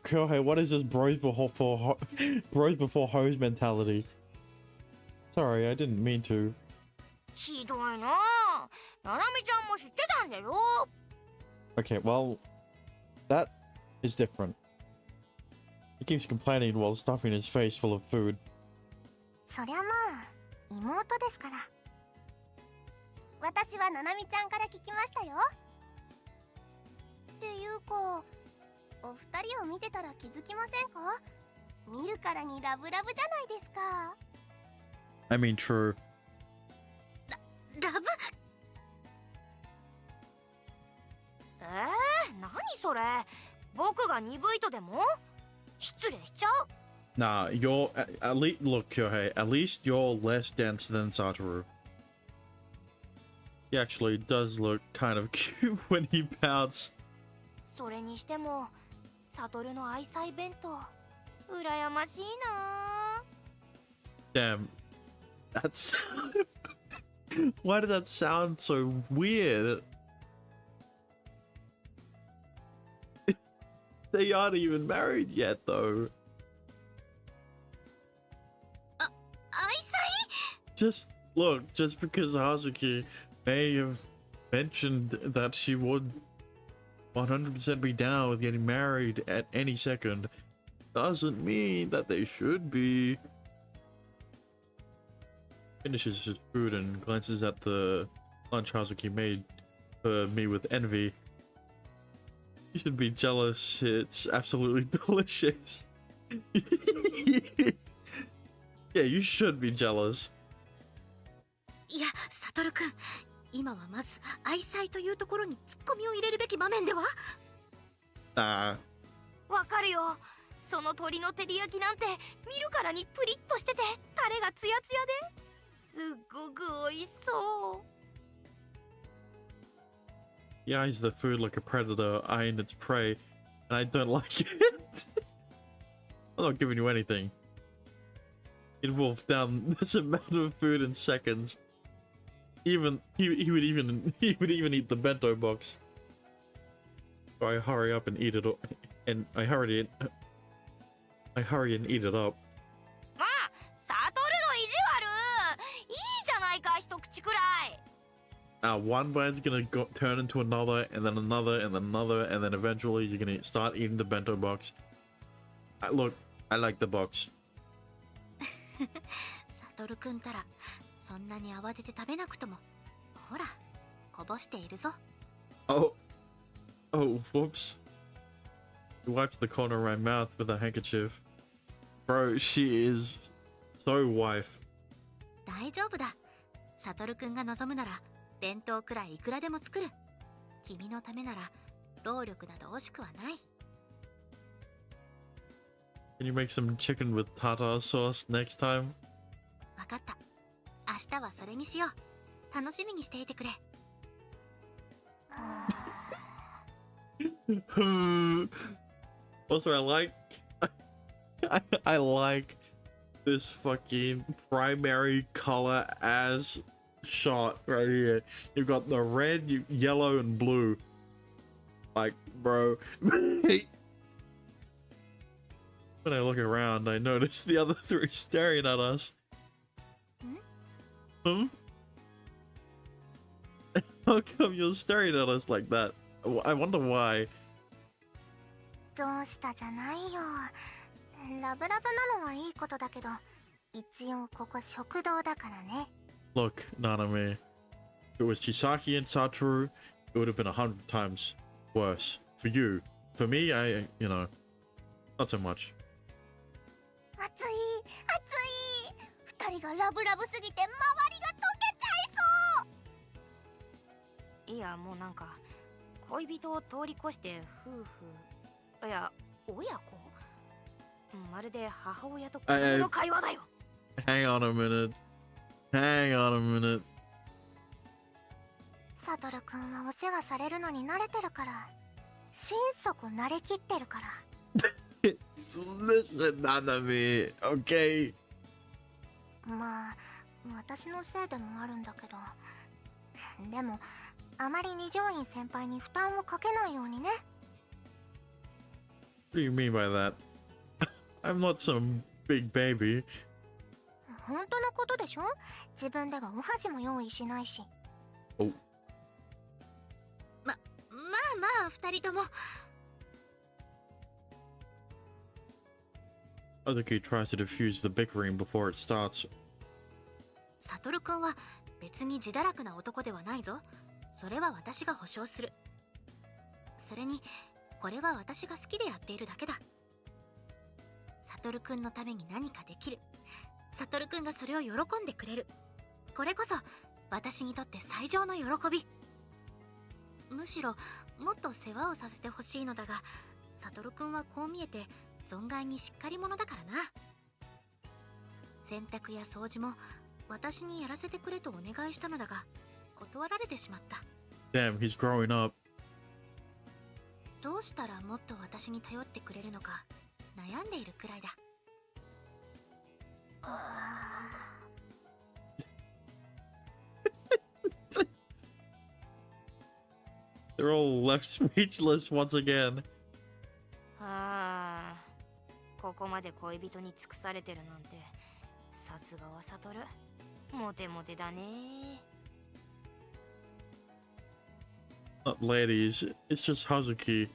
Kyohei, what is this bros before hose mentality? Sorry, I didn't mean to. ひどいな。ななみちゃんも知ってたんだよ。Okay, well, that is different. He keeps complaining while stuffing his face full of food. そりゃまあ、妹ですから。私はななみちゃんから聞きましたよ。っていうか、お二人を見てたら気づきませんか？見るからにラブラブじゃないですか。I mean, true. ラブ？何それ？僕が鈍いとでも？失礼しちゃう。Nah, you're at least look, Kyohei. At least you're less dense than Satoru. He actually does look kind of cute when he pouts. それにしても、サトルの愛妻弁当、羨ましいな。Damn, that's why did that sound so weird? They aren't even married yet, though. 愛妻？ Just look, just because Hazuki may have mentioned that she would 100% be down with getting married at any second doesn't mean that they should be. Finishes his food and glances at the lunch Hazuki made for me with envy. You should be jealous. It's absolutely delicious. Yeah, you should be jealous. いや、サトル君、今はまず愛妻というところにツッコミを入れるべき場面では？ Nah. わかるよ。その鶏の照り焼きなんて見るからにプリッとしててタレがツヤツヤですっごく美味しそう。 He eyes the food like a predator eyeing its prey, and I don't like it. I'm not giving you anything. He'd wolf down this amount of food in seconds. He would even eat the bento box. So I hurry up and eat it, and I hurry and eat it up. まあ、サトルの意地悪。いいじゃないか、一口くらい。 Now one bite's gonna turn into another, and then another, and then another, and then eventually you're gonna start eating the bento box. Look, I like the box. サトルくんたらそんなに慌てて食べなくともほらこぼしているぞ。 Oh, whoops. He wipes the corner of my mouth with a handkerchief. Bro, she is so wife. 大丈夫だ。サトルくんが望むなら弁当くらいいくらでも作る。君のためなら労力など惜しくはない。 Can you make some chicken with tartar sauce next time? わかった。明日はそれにしよう。楽しみにしていてくれ。Also, I like this fucking primary color as shot right here. You've got the red, yellow, and blue. Like, bro. When I look around, I notice the other three staring at us. Hmm? How come you're staring at us like that? I wonder why. どうしたじゃないよ。ラブラブなのはいいことだけど、一応ここ食堂だからね。Look, Nanami. If it was Chisaki and Satoru, it would have been 100 times worse. For you. For me, you know, not so much. 熱い熱い。二人がラブラブすぎて周りが溶けちゃいそう。いや、もうなんか恋人を通り越して夫婦、いや親子、まるで母親と子供の会話だよ。Hang on a minute. Hang on a minute. サトル君はお世話されるのに慣れてるから、心底慣れきってるから。Listen, Nanami, okay? まあ、私のせいでもあるんだけど、でもあまり二条院先輩に負担をかけないようにね。What do you mean by that? I'm not some big baby. 本当のことでしょ？自分ではお箸も用意しないし。お。まあ二人とも。Other tries to diffuse the bickering before it starts. サトルくんは別に自堕落な男ではないぞ。それは私が保証する。それにこれは私が好きでやっているだけだ。サトルくんのために何かできる。サトルくんがそれを喜んでくれる。これこそ私にとって最上の喜び。むしろもっと世話をさせてほしいのだが、サトルくんはこう見えて存外にしっかり者だからな。洗濯や掃除も私にやらせてくれとお願いしたのだが断られてしまった。 Damn, he's growing up. どうしたらもっと私に頼ってくれるのか悩んでいるくらいだ。They're all left speechless once again. ああ、ここまで恋人に尽くされてるなんて、さすがはサトル、モテモテだね。 Not ladies, it's just Hazuki,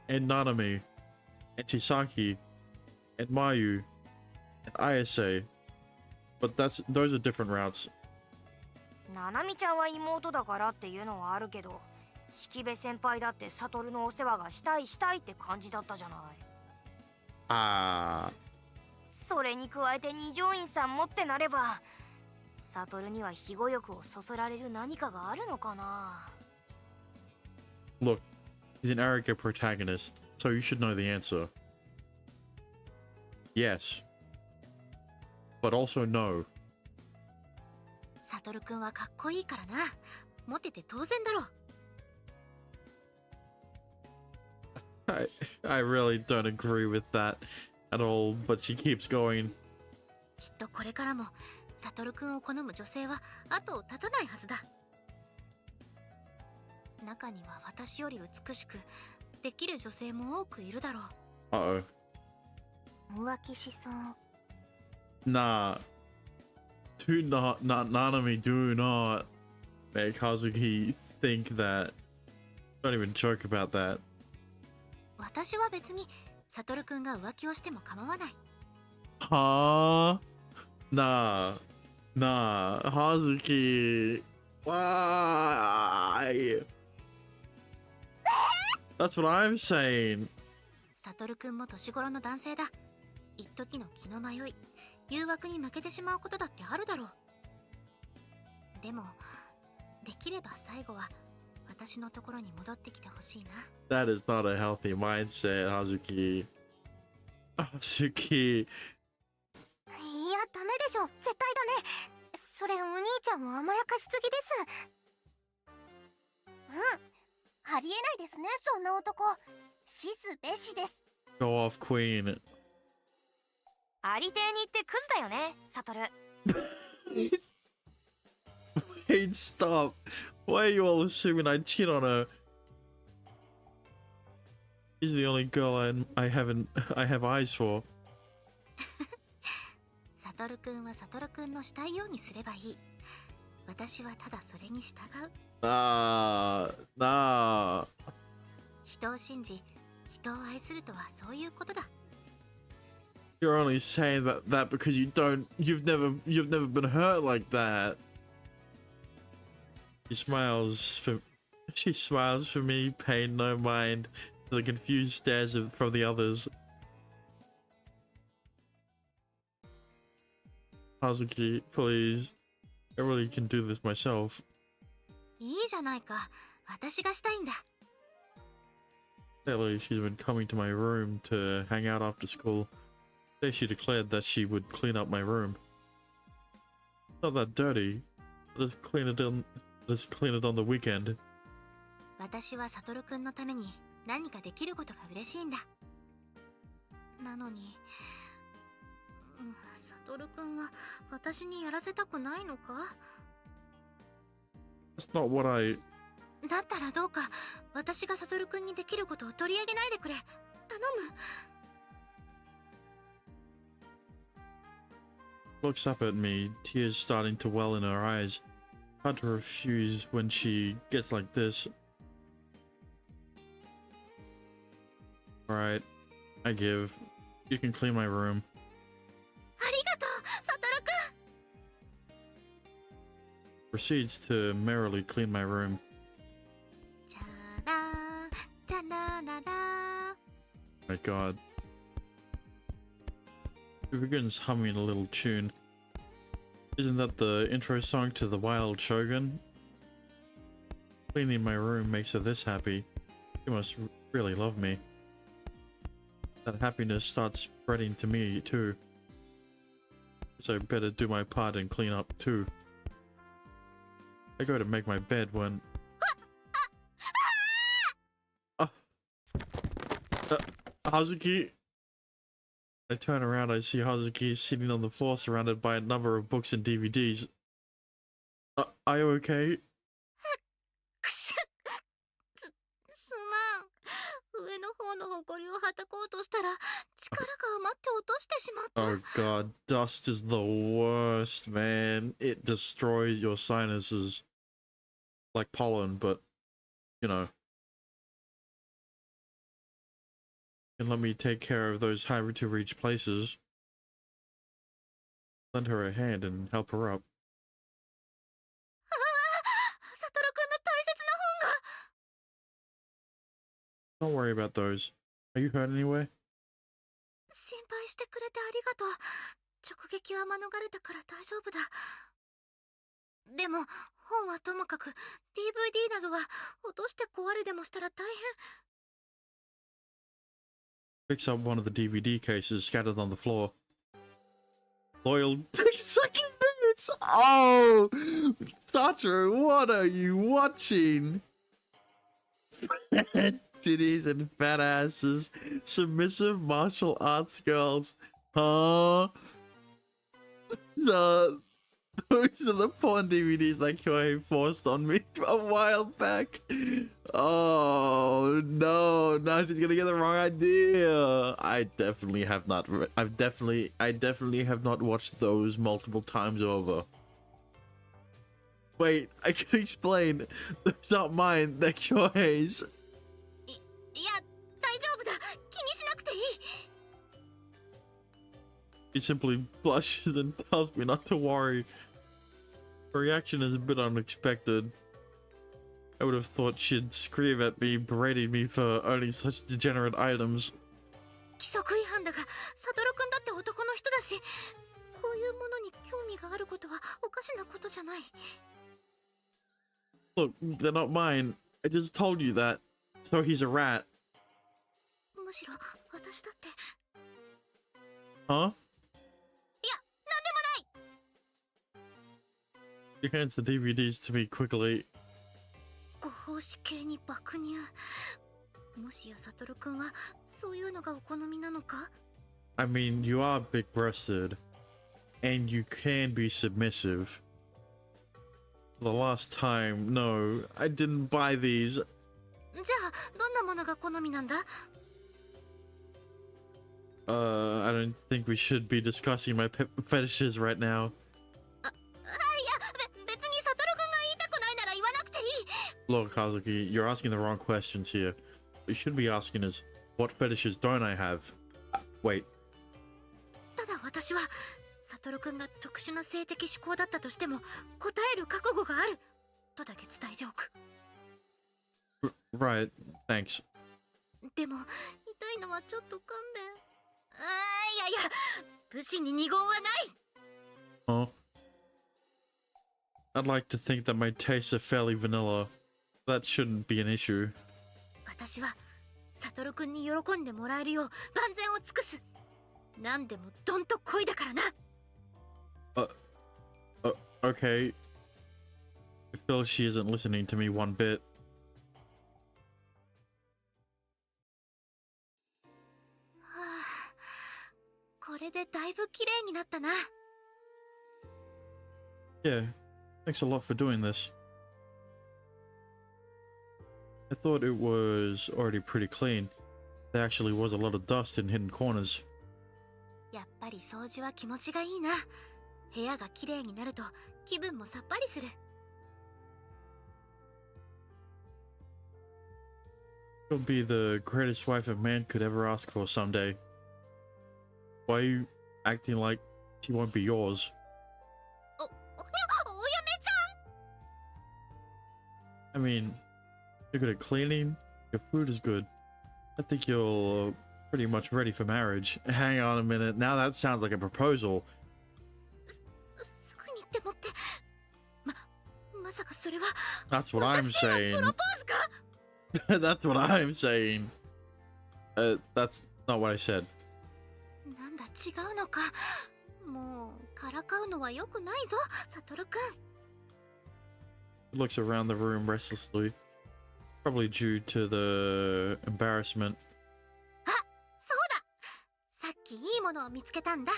and Nanami, and Chisaki, and Mayu, and Ayase. But those are different routes. ナナミちゃんは妹だからっていうのはあるけど、式部先輩だってサトルのお世話がしたいって感じだったじゃない。Ah. それに加えて二条院さんもってなれば、サトルには庇護欲をそそられる何かがあるのかな。 Look, he's an arrogant protagonist, so you should know the answer. Yes. But also no. サトルくんはかっこいいからな。モテて当然だろ。I really don't agree with that at all, but she keeps going. きっとこれからもサトルくんを好む女性は後を絶たないはずだ。中には私より美しくできる女性も多くいるだろう。Uh-oh. 浮気しそう。 Nah. Do not, Nanami, do not make Hazuki think that. Don't even joke about that. 私は別にサトルくんが浮気をしても構わない。Huh? Nah. Nah. Hazuki. Why? That's what I'm saying. サトルくんも年頃の男性だ。一時の気の迷い、誘惑に負けてしまうことだってあるだろう。でも、できれば最後は私のところに戻ってきてほしいな。That is not a healthy mindset, Hazuki. Hazuki. いや、ダメでしょ、絶対ダメ。それお兄ちゃんも甘やかしすぎです。うん、ありえないですね、そんな男。死すべしです。 Go off, Queen. ありていに言ってクズだよね、サトル。Wait, stop. Why are you all assuming I cheat on her? She's the only girl I have eyes for. サトルくんはサトルくんのしたいようにすればいい。私はただそれに従う。Nah. 人を信じ、人を愛するとはそういうことだ。You're only saying that because you've never been hurt like that. She smiles for me, pain no mind, to the confused stares from the others. Hazuki, please. I really can do this myself. いいじゃないか。私がしたいんだ。Lately, she's been coming to my room to hang out after school. Today she declared that she would clean up my room. It's not that dirty. Let's clean it on the weekend. 私はサトルくんのために何かできることが嬉しいんだ。なのに、サトルくんは私にやらせたくないのか？ That's not what I... だったらどうか私がサトルくんにできることを取り上げないでくれ。頼む。Looks up at me, tears starting to well in her eyes. Hard to refuse when she gets like this. Alright, I give. You can clean my room. ありがとう、サトルくん。 Proceeds to merrily clean my room. チャラー、チャラララー。 My god. She begins humming a little tune. Isn't that the intro song to The Wild Shogun? Cleaning my room makes her this happy. She must really love me. That happiness starts spreading to me too. So I better do my part and clean up too. I go to make my bed when... Hazuki? I turn around, I see Hazuki sitting on the floor surrounded by a number of books and DVDs. Are you okay? すまん。上の方のホコリをはたこうとしたら力が余って落としてしまった。 Oh god, dust is the worst, man. It destroys your sinuses. Like pollen, but, you know. And let me take care of those hard to reach places. Lend her a hand and help her up. サトルくんの大切な本が。 Don't worry about those. Are you hurt anyway? 心配してくれてありがとう。直撃は免れたから大丈夫だ。でも本はともかく DVD などは落として壊れでもしたら大変。 Picks up one of the DVD cases scattered on the floor. Loyal sucking minutes. Oh, Satoru, what are you watching? Titties and fat asses, submissive martial arts girls. Huh? So those are the porn DVDs that Kyohei forced on me a while back. Oh no, now she's gonna get the wrong idea. I definitely have not. I definitely have not watched those multiple times over. Wait, I can explain. Those aren't mine. They're Kyohei's. いや、大丈夫だ。気にしなくていい。He simply blushes and tells me not to worry. Her reaction is a bit unexpected. I would have thought she'd scream at me, berating me for owning such degenerate items. 規則違反だが、サトル君だって男の人だし、こういうものに興味があることはおかしなことじゃない。Look, they're not mine. I just told you that. So he's a rat. むしろ私だって。Huh? いや、なんでもない。He hands the DVDs to me quickly. ご奉仕系に爆乳。もしやサトル君はそういうのがお好みなのか？ I mean, you are big-breasted, and you can be submissive. The last time, no, I didn't buy these. じゃあどんなものが好みなんだ？ I don't think we should be discussing my fetishes right now. 別にサトル君が言いたくないなら言わなくていい。 Look, Kazuki, you're asking the wrong questions here. What you should be asking is, what fetishes don't I have? Wait. ただ私はサトル君が特殊な性的思考だったとしても答える覚悟があるとだけ伝えておく。 Right, thanks. でも痛いのはちょっと勘弁。いやいや、武士に二言はない。 Huh? I'd like to think that my tastes are fairly vanilla. That shouldn't be an issue. 私はサトル君に喜んでもらえるよう万全を尽くす。何でもどんと恋だからな。Okay. I feel she isn't listening to me one bit. これでだいぶ綺麗になったな。 Yeah, thanks a lot for doing this. I thought it was already pretty clean. There actually was a lot of dust in hidden corners. やっぱり掃除は気持ちがいいな。部屋が綺麗になると気分もさっぱりする。 She'll be the greatest wife a man could ever ask for someday. Why are you acting like she won't be yours? お嫁ち I mean, you're good at cleaning, your food is good. I think you're pretty much ready for marriage. Hang on a minute, now that sounds like a proposal. ゃん。すぐにってもって。まさかそれは That's what I'm 私への saying. プロポーズか？ That's what I'm saying. That's not what I said. なんだ違うのか。もうからかうのは良くないぞ、サトル君。 He looks around the room restlessly. Probably due to the embarrassment. そうだ。さっきいいものを見つけたんだ。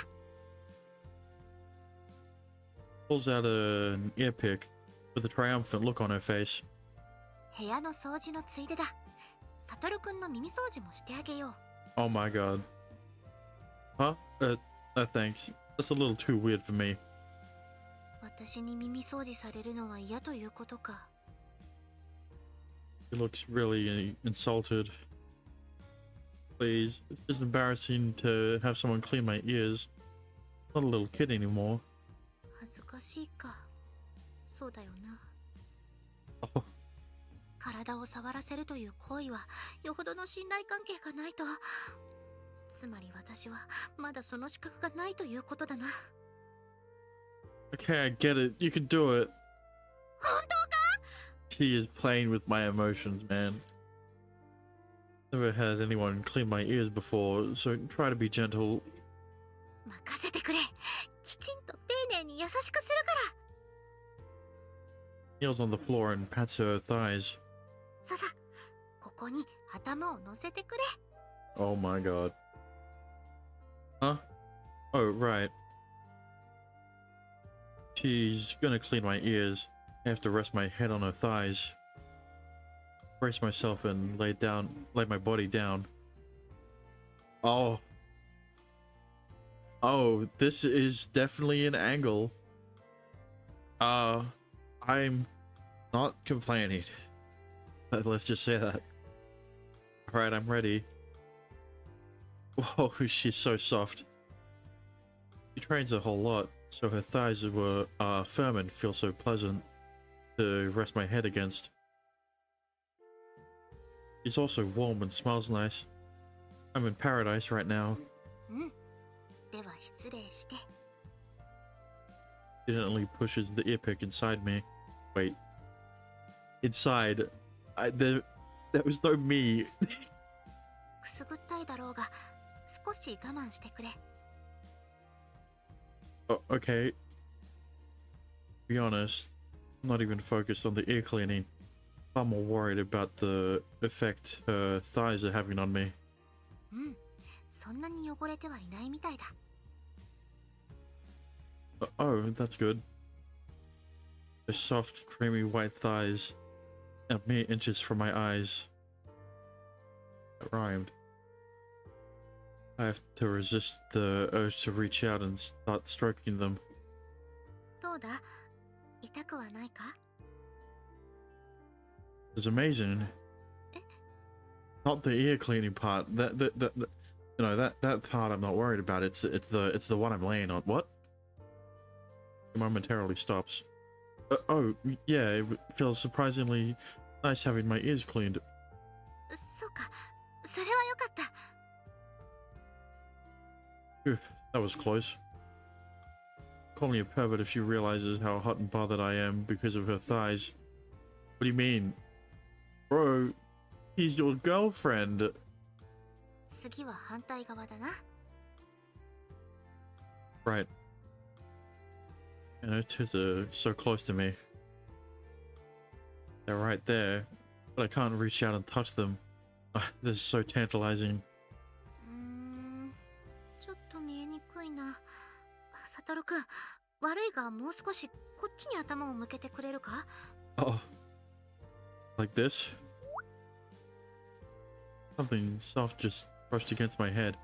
Pulls out an earpick with a triumphant look on her face. 部屋の掃除のついでだ。サトル君の耳掃除もしてあげよう。 Oh my god. Huh? No thanks. That's a little too weird for me. 私に耳掃除されるのは嫌ということか。 He looks really insulted. Please, it's just embarrassing to have someone clean my ears. I'm not a little kid anymore. 恥ずかしいか。そうだよな。 Oh, 体を触らせるという行為はよほどの信頼関係がないと。つまり私はまだその資格がないということだな。 okay, I get it. You can do it. 本当か？ She is playing with my emotions, man. Never had anyone clean my ears before, so try to be gentle. 任せてくれ。きちんと丁寧に優しくするから。 Kneels on the floor and pats her thighs. さ、ここに頭を乗せてくれ。 Oh my god. Huh? Oh, right. She's gonna clean my ears. I have to rest my head on her thighs. Brace myself and lay my body down. Oh. Oh, this is definitely an angle. I'm not complaining. Let's just say that. Alright, I'm ready. Whoa, she's so soft. She trains a whole lot, so her thighs were firm and feel so pleasant to rest my head against. She's also warm and smells nice. I'm in paradise right now. では失礼して。 Gently pushes the earpick inside me. Wait. Inside. There was no me. くすぐったいだろうが、少し我慢してくれ。 Oh, okay. To be honest, I'm not even focused on the ear cleaning. I'm more worried about the effect her thighs are having on me. そんなに汚れてはいないみたいだ。 Oh, that's good. The soft, creamy white thighs, a mere inches from my eyes. That rhymed. I have to resist the urge to reach out and start stroking them. どうだ？痛くはないか？ It's amazing. Not the ear cleaning part. That part I'm not worried about. It's the one I'm laying on. What? It momentarily stops. Oh, yeah, it feels surprisingly nice having my ears cleaned. そうか、それはよかった。 Phew, that was close. Call me a pervert if she realizes how hot and bothered I am because of her thighs. What do you mean? Bro, he's your girlfriend. 次は反対側だな。 Right. And her tits are so close to me. They're right there, but I can't reach out and touch them. This is so tantalizing. ちょっと見えにくいな。サトルくん、悪いがもう少しこっちに頭を向けてくれるか？ Oh. Like this? Something soft just brushed against my head.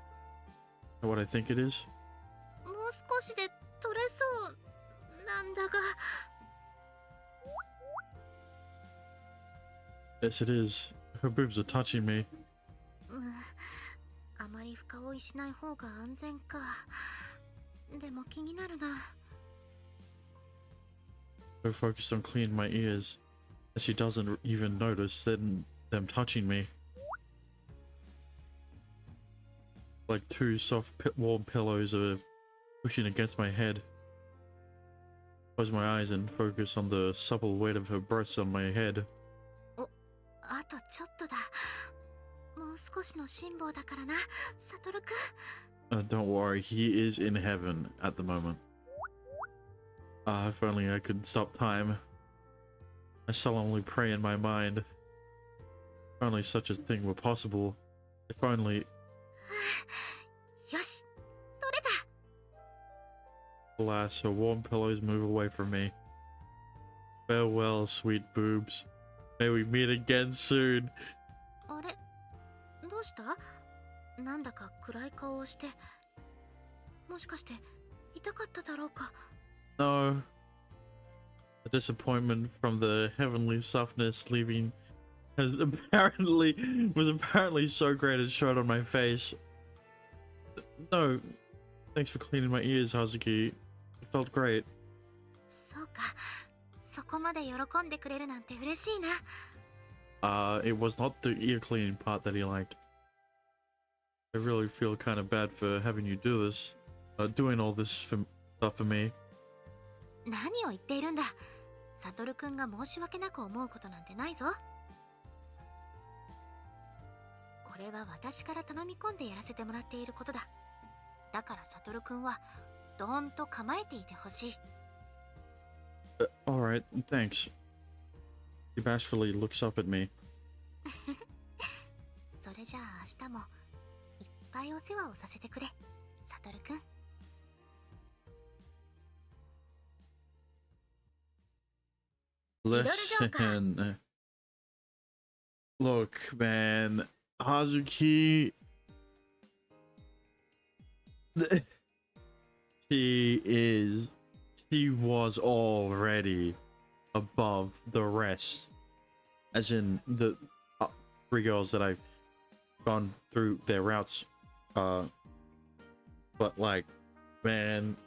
Know what I think it is? もう少しで取れそうなんだが。 Yes, it is. Her boobs are touching me. あまり深追いしない方が安全か。でも気になるな。 So focused on cleaning my ears that she doesn't even notice them touching me. Like two soft, warm pillows are pushing against my head. Close my eyes and focus on the supple weight of her breasts on my head. あとちょっとだ。もう少しの辛抱だからな、サトルくん。Don't worry, he is in heaven at the moment. If only I could stop time. I solemnly pray in my mind. If only such a thing were possible. If only... よし、取れた。 Alas, her warm pillows move away from me. Farewell, sweet boobs. May we meet again soon. あれ、どうした？なんだか暗い顔をして。もしかして痛かっただろうか？ No. The disappointment from the heavenly softness leaving was apparently so great it showed on my face. No. Thanks for cleaning my ears, Hazuki. It felt great. そうか。そこまで喜んでくれるなんて嬉しいな。 It was not the ear cleaning part that he liked. I really feel kind of bad for having you do this. Doing all this stuff for me. 何を言っているんだ。サトルくんが申し訳なく思うことなんてないぞ。これは私から頼み込んでやらせてもらっていることだ。だからサトルくんはどーんと構えていてほしい。Alright, thanks. He bashfully looks up at me. それじゃあ明日もいっぱいお世話をさせてくれ、サトルくん。Listen. Look, man. Hazuki. She was already above the rest. As in the three girls that I've gone through their routes. But like, man,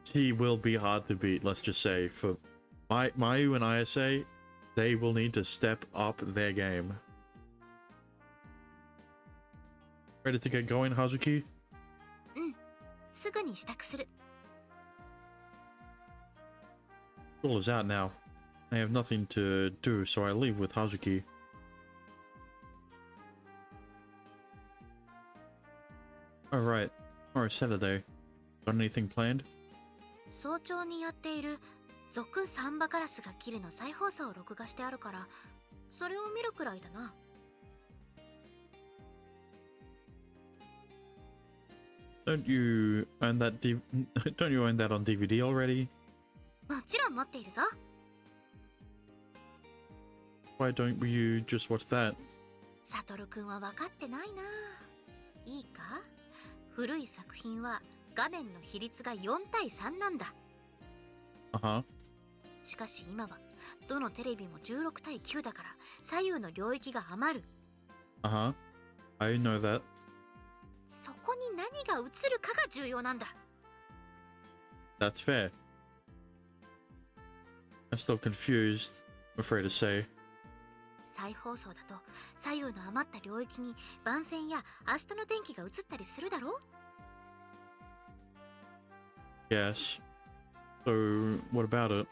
she will be hard to beat, let's just say. For Mayu and Ayase, they will need to step up their game. Ready to get going, Hazuki? すぐに支度する。 School is out now. I have nothing to do, so I leave with Hazuki. Alright. Tomorrow's Saturday. Got anything planned? 早朝にやっている続サンバカラスが切るの再放送を録画してあるから、それを見るくらいだな。Don't you own that don't you own that on DVD already? もちろん持っているぞ。 Why don't you just watch that? サトルくんは分かってないな。いいか、古い作品は画面の比率が4対3なんだ。Uh-huh. しかし今はどのテレビも16対9だから左右の領域が余る。 Uh-huh. I know that. そこに何が映るかが重要なんだ。 That's fair. I'm still confused, I'm afraid to say. 再放送だと左右の余った領域に番宣や明日の天気が映ったりするだろう。 Yes. So, what about it?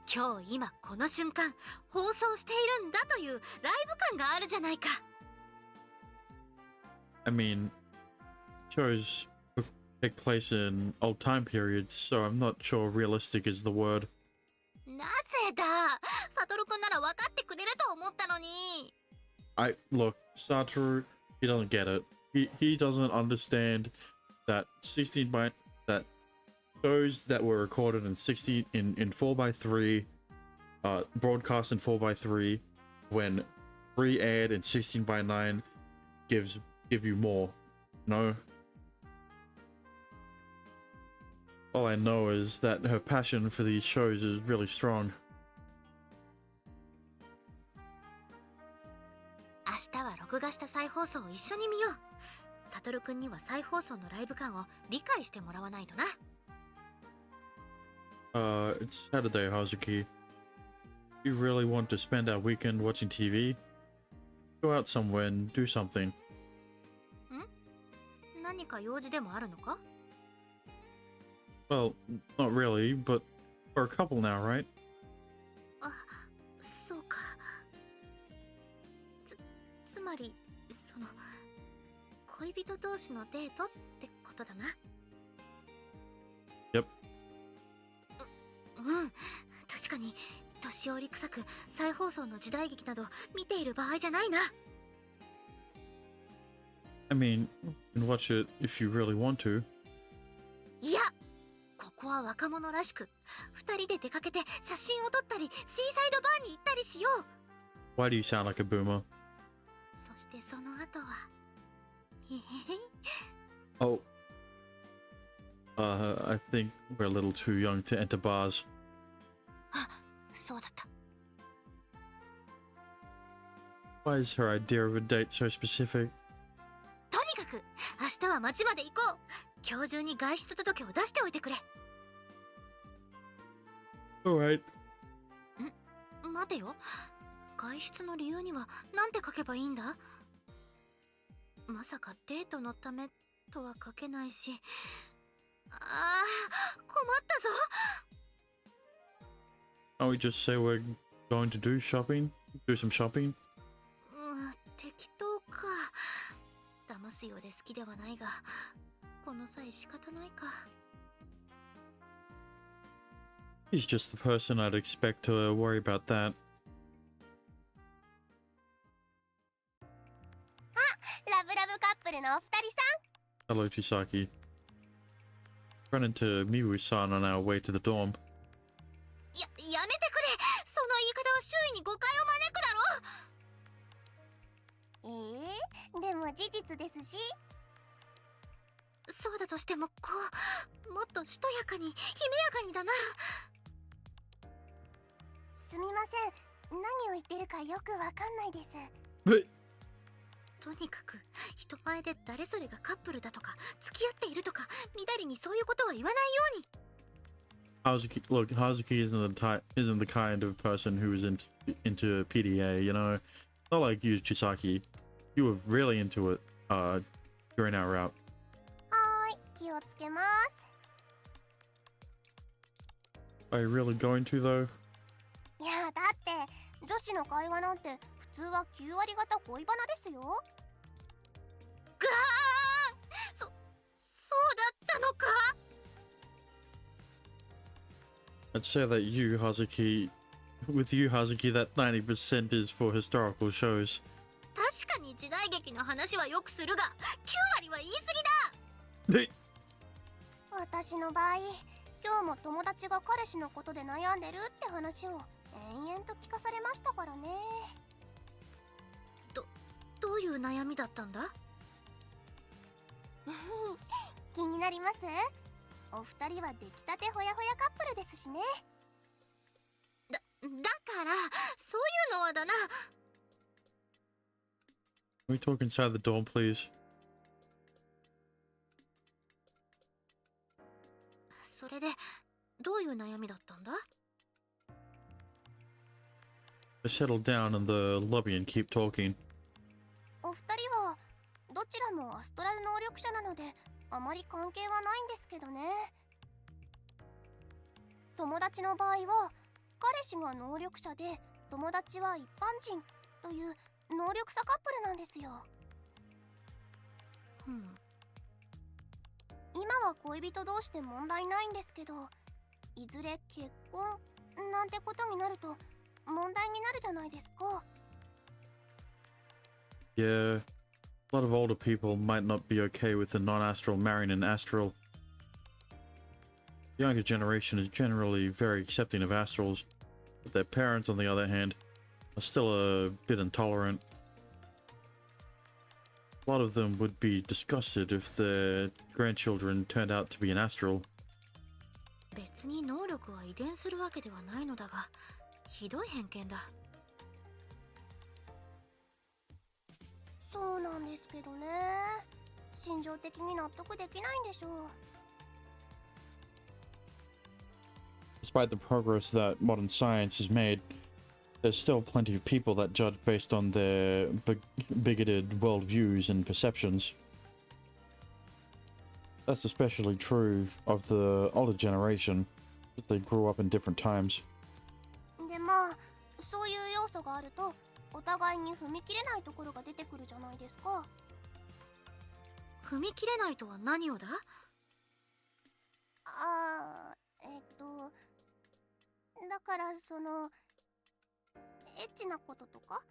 今日今この瞬間放送しているんだというライブ感があるじゃないか。 I mean, shows take place in old time periods, so I'm not sure realistic is the word. なぜだ、サトルくんなら分かってくれると思ったのに。 Look, Satoru, he doesn't get it. He doesn't understand that 16 by that shows that were recorded in 4x3, broadcast in 4x3, when pre-aired in 16:9 give you more. No. All I know is that her passion for these shows is really strong. 明日は録画した再放送を一緒に見よう。サトルくんには再放送のライブ感を理解してもらわないとな。 It's Saturday, Hazuki. You really want to spend our weekend watching TV? Go out somewhere and do something. 何か用事でもあるのか？ Well, not really, but we're a couple now, right? あ、そうか。つまり、その、恋人同士のデートってことだな。 Yep. 確かに、年寄り臭く再放送の時代劇など見ている場合じゃないな。 I mean, you can watch it if you really want to. いや、ここは若者らしく、二人で出かけて写真を撮ったり、シーサイドバーに行ったりしよう。 Why do you sound like a boomer? そしてその後は、へへへ。 Oh. I think we're a little too young to enter bars. あ、そうだった。 Why is her idea of a date so specific? とにかく、明日は街まで行こう。今日中に外出届を出しておいてくれ。 Alright. 待てよ。外出の理由には何て書けばいいんだ？まさかデートのためとは書けないし。ああ、困ったぞ。 Can't we just say we're going to do shopping? Do some shopping? 適当か。騙すようで好きではないが、この際仕方ないか。 He's just the person I'd expect to worry about that. ラブラブカップルのお二人さん。 Hello, Chisaki. run into Miwu-san on our way to the dorm. やめてくれ。その言い方は周囲に誤解を招くだろ。でも事実ですし。そうだとしてももっとしとやかに、しめやかにだな。すみません、何を言ってるかよくわかんないです。とにかく人前で誰それがカップルだとか付き合っているとかみだりにそういうことは言わないように。Look, Hazuki isn't the kind of person who is into PDA, you know? Not like you, Chisaki. You were really into it, during our route. はーい、気をつけます。 Are you really going to, though? いや、だって女子の会話なんて普通は9割方恋バナですよ。がー、そうだったのか。 I'd say that with you, Hazuki, that 90% is for historical shows. 確かに時代劇の話はよくするが9割は言い過ぎだ。私の場合、今日も友達が彼氏のことで悩んでるって話を延々と聞かされましたからね。どういう悩みだったんだ？気になります？お二人は出来たてほやほやカップルですしね。だからそういうのはだな。 Can we talk inside the dorm, please? それでどういう悩みだったんだ？ I settle down in the lobby and keep talking. お二人はどちらもアストラル能力者なのであまり関係はないんですけどね。友達の場合は彼氏が能力者で友達は一般人という能力差カップルなんですよ。今は恋人同士で問題ないんですけど、いずれ結婚なんてことになると問題になるじゃないですか。 Yeah, a lot of older people might not be okay with a non-astral marrying an astral. The younger generation is generally very accepting of astrals, but their parents, on the other hand, are still a bit intolerant. A lot of them would be disgusted if their grandchildren turned out to be an astral. 別に能力は遺伝するわけではないのだが、ひどい偏見だ。そうなんですけどね。心情的に納得できないんでしょう。 Despite the progress that modern science has made, there's still plenty of people that judge based on their bigoted worldviews and perceptions. That's especially true of the older generation, as they grew up in different times. でまあそういう要素があるとお互いに踏み切れないところが出てくるじゃないですか。踏み切れないとは何をだ？だからそのエッチなこととか。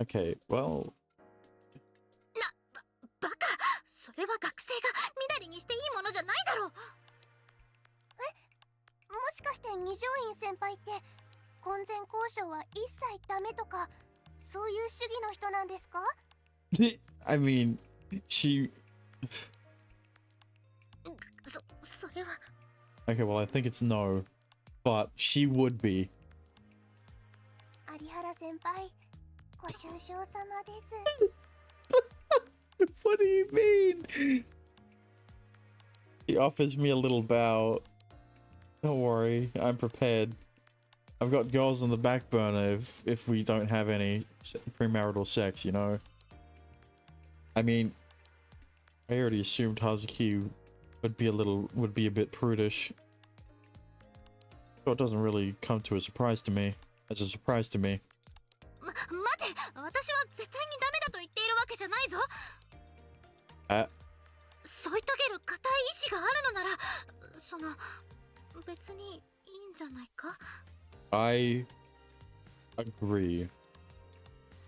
Okay, well... バカ！それは学生がみだりにしていいものじゃないだろう。もしかして二条院先輩って婚前交渉は一切ダメとかそういう主義の人なんですか？ I mean, she... それは。 Okay, well, I think it's no, but she would be. 有原先輩、ご愁傷様です。 What do you mean? He offers me a little bow. Don't worry, I'm prepared. I've got girls on the back burner if we don't have any premarital sex, you know? I mean, I already assumed Hazuki would be a bit prudish. So it doesn't really come as a surprise to me. 待て、私は絶対にダメだと言っているわけじゃないぞ。添い遂げる固い意志があるのなら、別にいいんじゃないか。 I agree.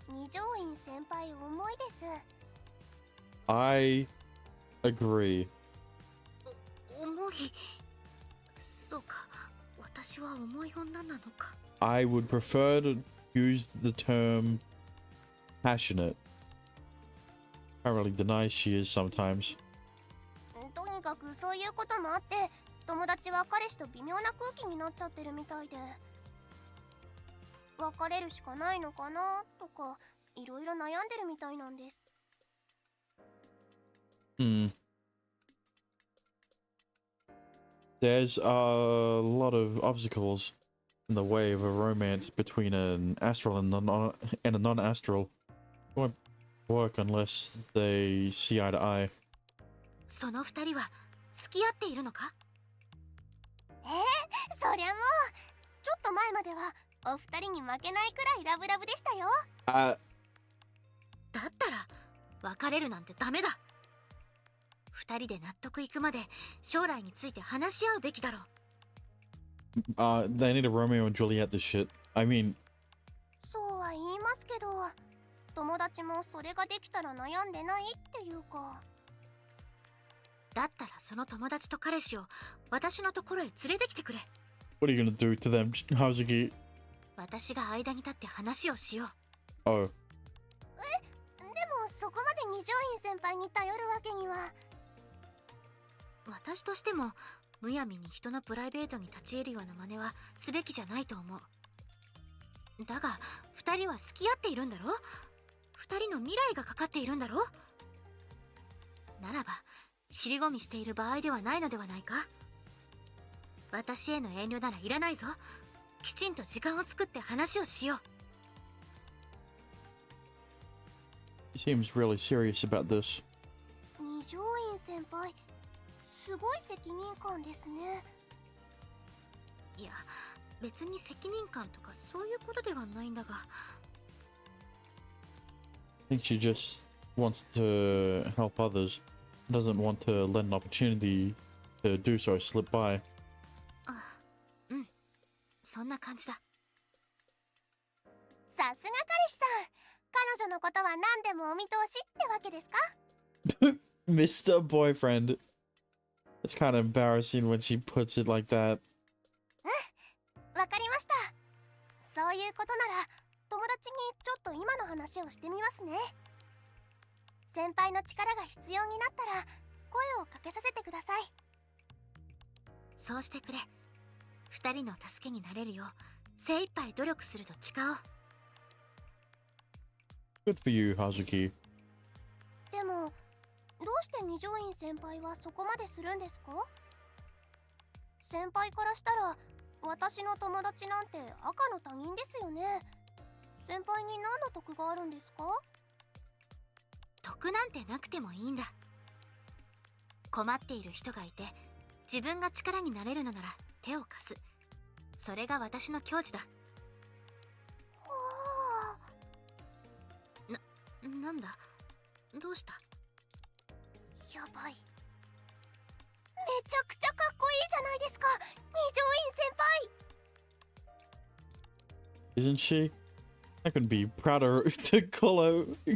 二条院先輩重いです。 I agree. 重重い。そうか、私は重い女なのか。I would prefer to use the term passionate. Apparently denies she is sometimes. とにかくそういうこともあって、友達は彼氏と微妙な空気になっちゃってるみたいで、別れるしかないのかなとかいろいろ悩んでるみたいなんです。There's a lot of obstacles in the way of a romance between an astral and a non-astral. It won't work unless they see eye to eye. その二人は付き合っているのか？そりゃもうちょっと前まではお二人に負けないくらいラブラブでしたよ。だったら別れるなんてダメだ。二人で納得いくまで将来について話し合うべきだろう。They need a Romeo and Juliet this shit. I mean, そうは言いますけど、友達もそれができたら悩んでないっていうか。だったらその友達と彼氏を私のところへ連れてきてくれ。what are you gonna do to them, Hazuki? 私が間に立って話をしよう。Oh, でもそこまで二条院先輩に頼るわけには。私としてもむやみに人のプライベートに立ち入るような真似はすべきじゃないと思う。だが二人は付き合っているんだろ？二人の未来がかかっているんだろ？ならば尻込みしている場合ではないのではないか？私への遠慮ならいらないぞ。きちんと時間を作って話をしよう。he seems really serious about this. 二条院先輩、すごい責任感ですね。いや、別に責任感とかそういうことではないんだが。I think she just wants to help others. Doesn't want to let an opportunity to do so slip by. うん、そんな感じだ。さすが彼氏さん、彼女のことは何でもお見通しってわけですか？ Mr. Boyfriend. It's kind of embarrassing when she puts it like that. わかりました。そういうことなら友達にちょっと今の話をしてみますね。先輩の力が必要になったら声をかけさせてください。そうしてくれ。二人の助けになれるよう精一杯努力すると誓おう。Good for you, Hazuki. でもどうして二条院先輩はそこまでするんですか？先輩からしたら私の友達なんて赤の他人ですよね。先輩に何の得があるんですか？得なんてなくてもいいんだ。困っている人がいて自分が力になれるのなら手を貸す。それが私の矜持だ。なんだ、どうした？やばい、めちゃくちゃかっこいいじゃないですか、二条院先輩。 Isn't she? I couldn't be prouder to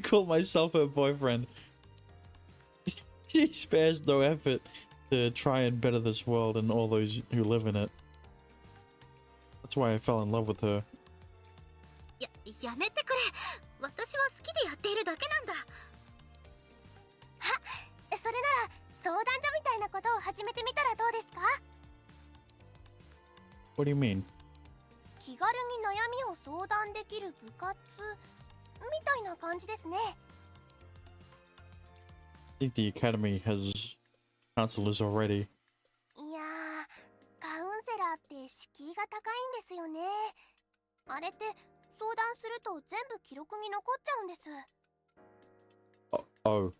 call myself her boyfriend. She spares no effort to try and better this world and all those who live in it. That's why I fell in love with her. やめてくれ。私は好きでやっているだけなんだ。それなら相談所みたいなことを始めてみたらどうですか？ What do you mean? 気軽に悩みを相談できる部活みたいな感じですね。I think the academy has counselors already. いやー、カウンセラーって敷居が高いんですよね。あれって相談すると全部記録に残っちゃうんです。Oh.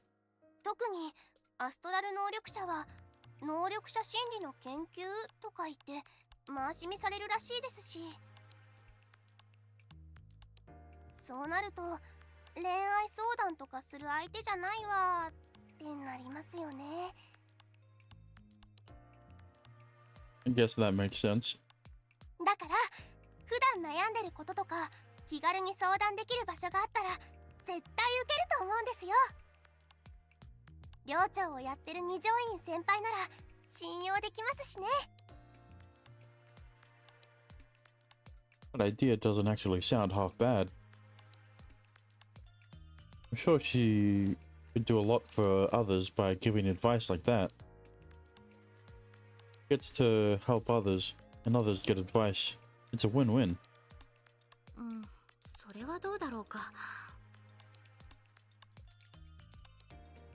特にアストラル能力者は能力者心理の研究とか言って回し見されるらしいですし、そうなると恋愛相談とかする相手じゃないわってなりますよね。 I guess that makes sense. だから普段悩んでることとか気軽に相談できる場所があったら絶対受けると思うんですよ。寮長をやってる二条院先輩なら信用できますしね。 That idea doesn't actually sound half bad. I'm sure she could do a lot for others by giving advice like that. Gets to help others, and others get advice. It's a win-win. うん、それはどうだろうか。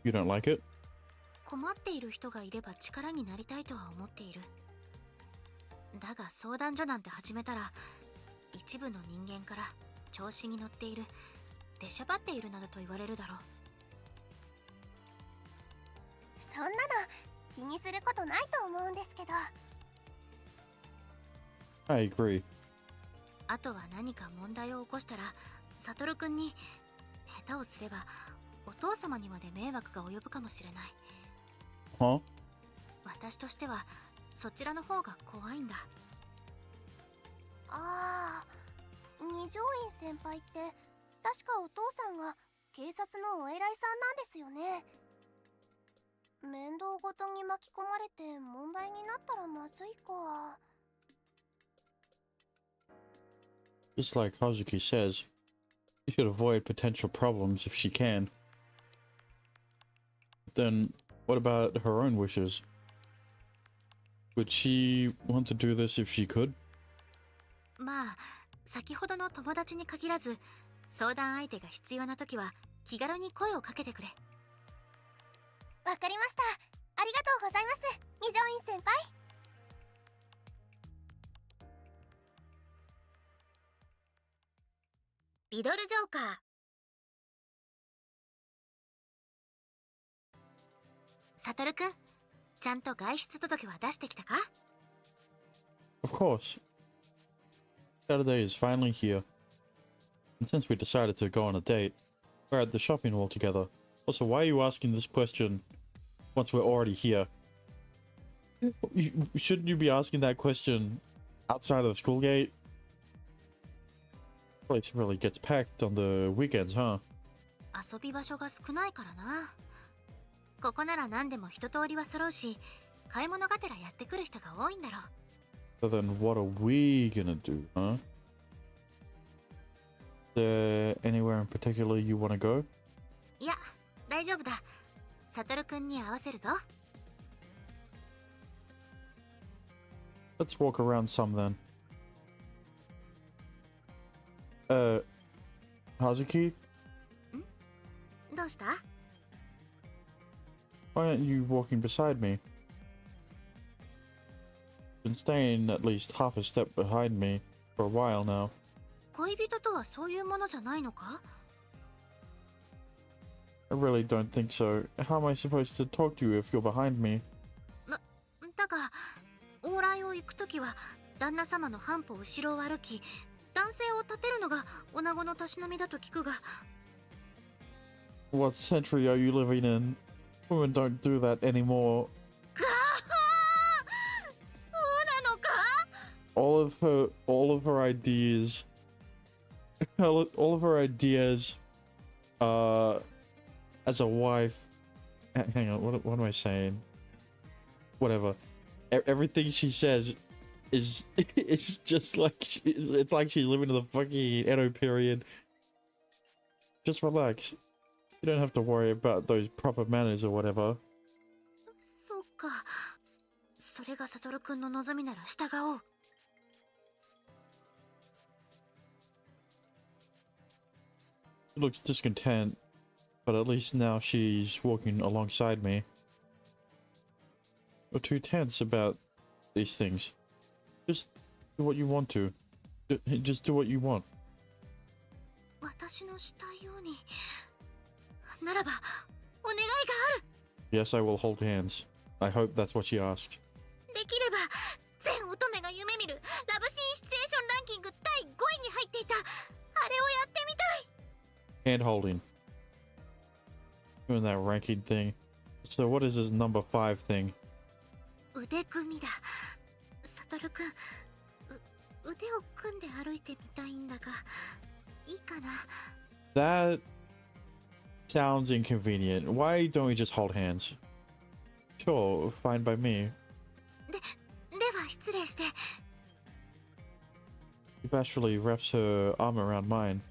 You don't like it? 困っている人がいれば力になりたいとは思っている。だが相談所なんて始めたら、一部の人間から調子に乗っている、出しゃばっているなどと言われるだろう。そんなの気にすることないと思うんですけど。 I agree. あとは何か問題を起こしたら、サトルくんに下手をすればお父様にまで迷惑が及ぶかもしれない。 Huh? 私としてはそちらの方が怖いんだ。ああ、二条院先輩って確かお父さんが警察のお偉いさんなんですよね。面倒ごとに巻き込まれて問題になったらまずいか。 Just like Hazuki says, she should avoid potential problems if she can. Then, what about her own wishes? Would she want to do this if she could? まあ先ほどの友達に限らず、相談相手が必要な時は気軽に声をかけてくれ。わかりました。ありがとうございます、二条院先輩。リドルジョーカー。サトルくん、ちゃんと外出届は出してきたか？ Of course. Saturday is finally here. And since we decided to go on a date, we're at the shopping mall together. Also, why are you asking this question once we're already here? Shouldn't you be asking that question outside of the school gate? Place really gets packed on the weekends, huh? 遊び場所が少ないからな。ここなら何でも一通りは揃うし、買い物がてらやってくる人が多いんだろう。 So then what are we gonna do, huh? Is there anywhere in particular you wanna go? いや、大丈夫だ。サトルくんに合わせるぞ。 Let's walk around some then. Hazuki? どうした？ Why aren't you walking beside me? Been staying at least half a step behind me for a while now. 恋人とはそういうものじゃないのか？ I really don't think so. How am I supposed to talk to you if you're behind me? だが、往来を行くときは旦那様の半歩後ろを歩き、男性を立てるのが女子のたしなみだと聞くが。 What century are you living in? Women don't do that anymore. そうなのか？ All of her ideas, all of her ideas, as a wife. Hang on, what am I saying? Whatever. Everything she says is just like it's like she's living in the fucking Edo period. Just relax. You don't have to worry about those proper manners or whatever. そうか。それがサトルくんの望みなら従おう。 She looks discontent, but at least now she's walking alongside me. You're too tense about these things. Just do what you want to. Just do what you want. 私のしたいように。ならば、お願いがある。 Yes, I will hold hands. I hope that's what she asked. できれば、全乙女が夢見るラブシーンシチュエーションランキング第5位に入っていた、あれをやってみたい。 Hand holding. Doing that ranking thing. So what is this number 5 thing? 腕組みだ。サトルくん、腕を組んで歩いてみたいんだが、いいかな。 That sounds inconvenient. Why don't we just hold hands? Sure, fine by me. bashfully wraps her arm around mine.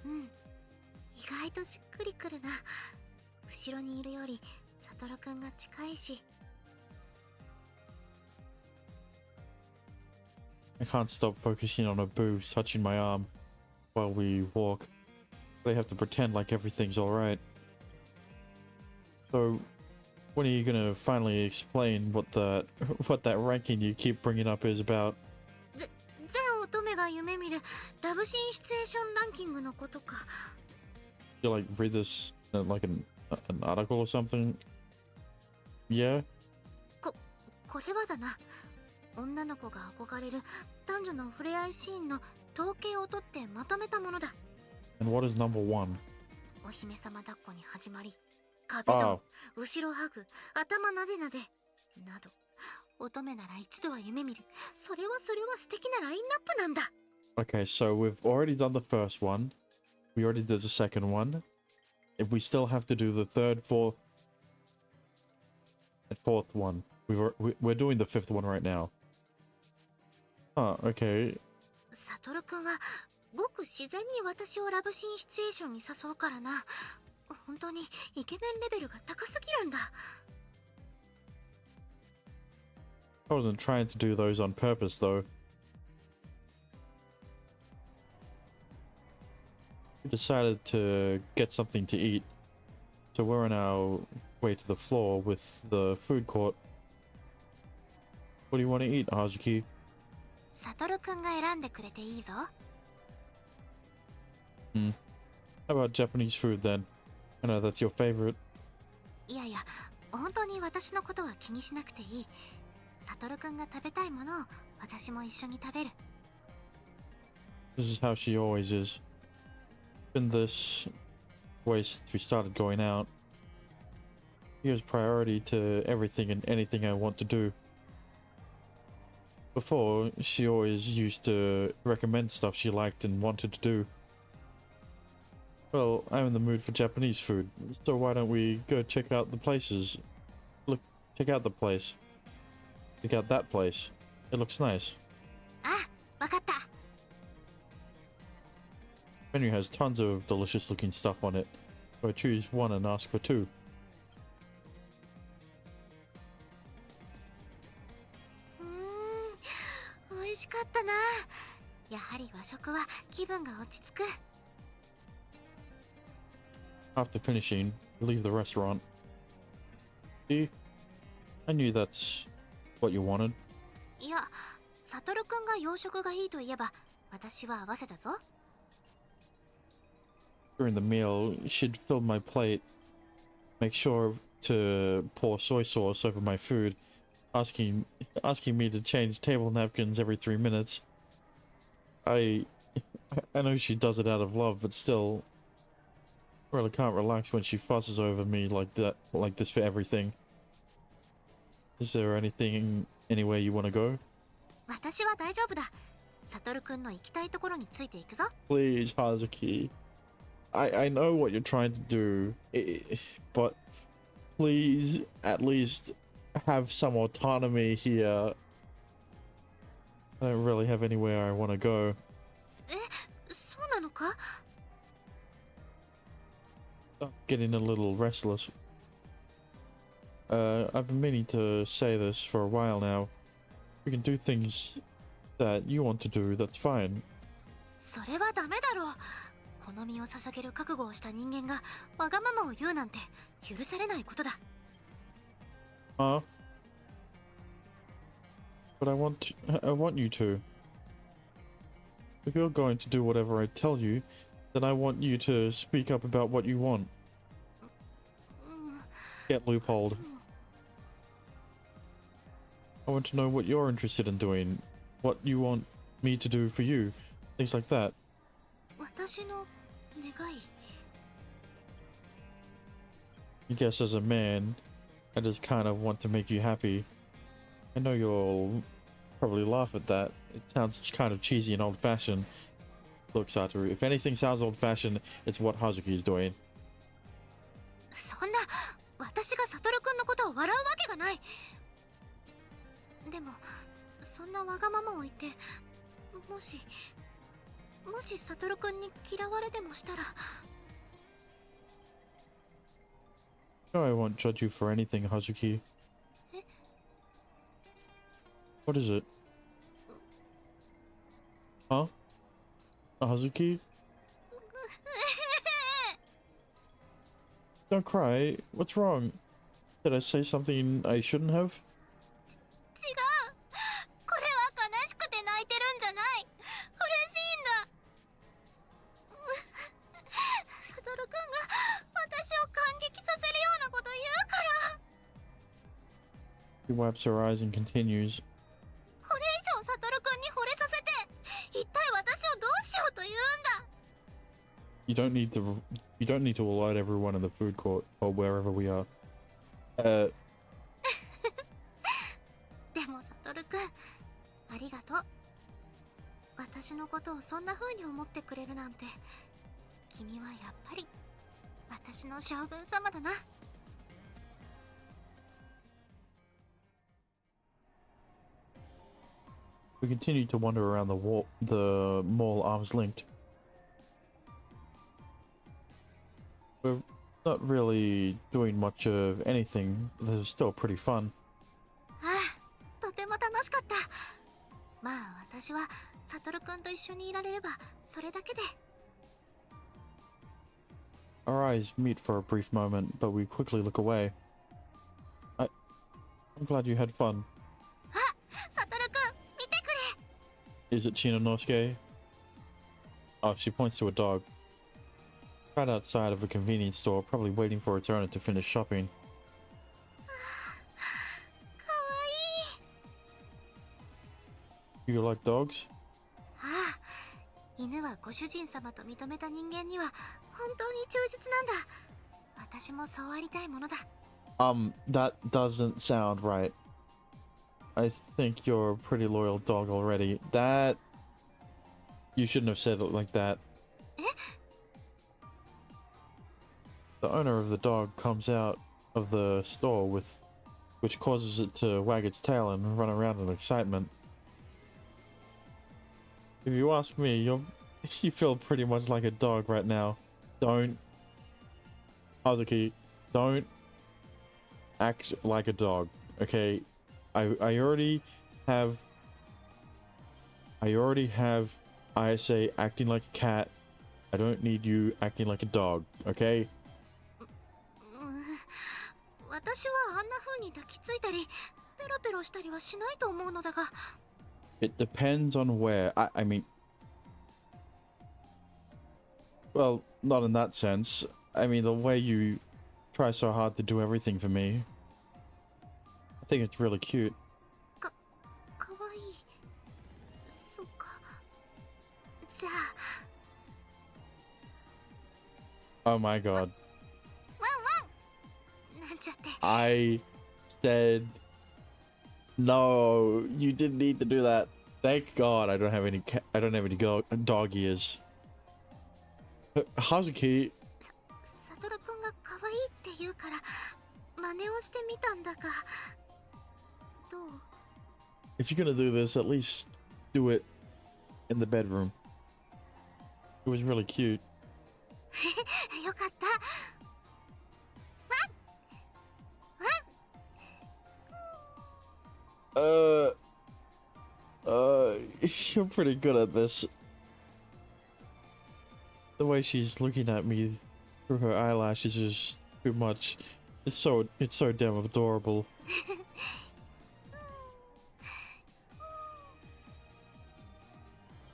うん、意外としっくりくるな。後ろにいるよりサトルくんが近いし。I can't stop focusing on her boobs touching my arm while we walk. They have to pretend like everything's alright. So, when are you gonna finally explain what that ranking you keep bringing up is about? 全乙女が夢見るラブシーンシチュエーションランキングのことか。You like read this like an article or something? Yeah? これはだな。女の子が憧れる男女の触れ合いシーンの統計を取ってまとめたものだ。And what is number 1? お姫様抱っこに始まり、壁ドン、後ろハグ、頭なでなでなど、乙女なら一度は夢見る。それは素敵なラインナップなんだ。Okay, so we've already done the first one. We already did the second one. If we still have to do the third, fourth, and fourth one. We're doing the fifth one right now. Huh, okay. サトルくんはごく自然に私をラブシーンシチュエーションに誘うからな。本当にイケメンレベルが高すぎるんだ。I wasn't trying to do those on purpose, though. We decided to get something to eat, so we're on our way to the floor with the food court. What do you want to eat, Hazuki? サトルくんが選んでくれていいぞ。How about Japanese food then? I know that's your favorite. いやいや、本当に私のことは気にしなくていい。サトルくんが食べたいものを私も一緒に食べる。This is how she always is. Been this way since we started going out. She gives priority to everything and anything I want to do. Before, she always used to recommend stuff she liked and wanted to do. Well, I'm in the mood for Japanese food, so why don't we go check out the places? Look, check out the place. Check out that place. It looks nice. あ、わかった。Menu has tons of delicious looking stuff on it, so I choose one and ask for 2. 美味しかったな。やはり和食は気分が落ち着く。After finishing, we leave the restaurant. See? I knew that's what you wanted. いや、サトルくんが洋食がいいと言えば、私は合わせたぞ。During the meal, she'd fill my plate, make sure to pour soy sauce over my food, asking me to change table napkins every 3 minutes. I know she does it out of love, but still, I really can't relax when she fusses over me like this for everything. Is there anywhere you want to go? 私は大丈夫だ。サトルくんの行きたいところについていくぞ。Please, Hazuki. I know what you're trying to do, but please at least have some autonomy here. I don't really have anywhere I want to go. え、そうなのか？ I'm getting a little restless. I've been meaning to say this for a while now. We can do things that you want to do, that's fine. それはダメだろう。好みを捧げる覚悟をした人間がわがままを言うなんて許されないことだ。Huh? But I want you to. If you're going to do whatever I tell you, then I want you to speak up about what you want. Get loopholed. I want to know what you're interested in doing, what you want me to do for you, things like that. 私の願い。I guess as a man, I just kind of want to make you happy. I know you'll probably laugh at that. It sounds kind of cheesy and old-fashioned. Look, Satoru, if anything sounds old-fashioned, it's what Hazuki is doing. そんな、私がサトルくんのことを笑うわけがない。でも、そんなわがままを言って、もしサトルくんに嫌われでもしたら。 No, I won't judge you for anything, Hazuki. What is it? Huh? Hazuki? Don't cry. What's wrong? Did I say something I shouldn't have? 違う。これは悲しくて泣いてるんじゃない。嬉しいんだ。サトルくんが私を感激させるようなこと言うから。 She wipes her eyes and continues. これ以上サトルくんに惚れさせて、一体私をどうしようと言うんだ。 You don't need to alert everyone in the food court or wherever we are. でもサトルくん、ありがとう。私のことをそんな風に思ってくれるなんて、君はやっぱり私の将軍様だな。 We continue to wander around the mall arms linked. We're not really doing much of anything. This is still pretty fun. ああ、とても楽しかった。まあ私はサトルくんと一緒にいられればそれだけで。 Our eyes meet for a brief moment, but we quickly look away. I'm glad you had fun. あ、サトルくん、見てくれ。 Is it Chinanosuke? Oh, she points to a dog. Right outside of a convenience store, probably waiting for its owner to finish shopping. かわいい。 You like dogs? ああ、犬はご主人様と認めた人間には本当に忠実なんだ。私もそうありたいものだ。 That doesn't sound right. I think you're a pretty loyal dog already. That... You shouldn't have said it like that. The owner of the dog comes out of the store which causes it to wag its tail and run around in excitement. If you ask me, you feel pretty much like a dog right now. Don't... Hazuki, don't act like a dog, okay? I already have ISA acting like a cat. I don't need you acting like a dog, okay? 私はあんな風に抱きついたりペロペロしたりはしないと思うのだが。 It depends on where. I mean... Well, not in that sense. I mean, the way you try so hard to do everything for me. I think it's really cute. かわいい。そっか。じゃあ。 Oh my god. ワンワン。なんちゃって。 I said... No, you didn't need to do that. Thank God I don't have any dog ears. Hazuki, サトルくんが可愛いって言うから真似をしてみたんだが、どう？ if you're gonna do this, at least do it in the bedroom. It was really cute. よかった。You're pretty good at this. The way she's looking at me through her eyelashes is too much. It's so damn adorable.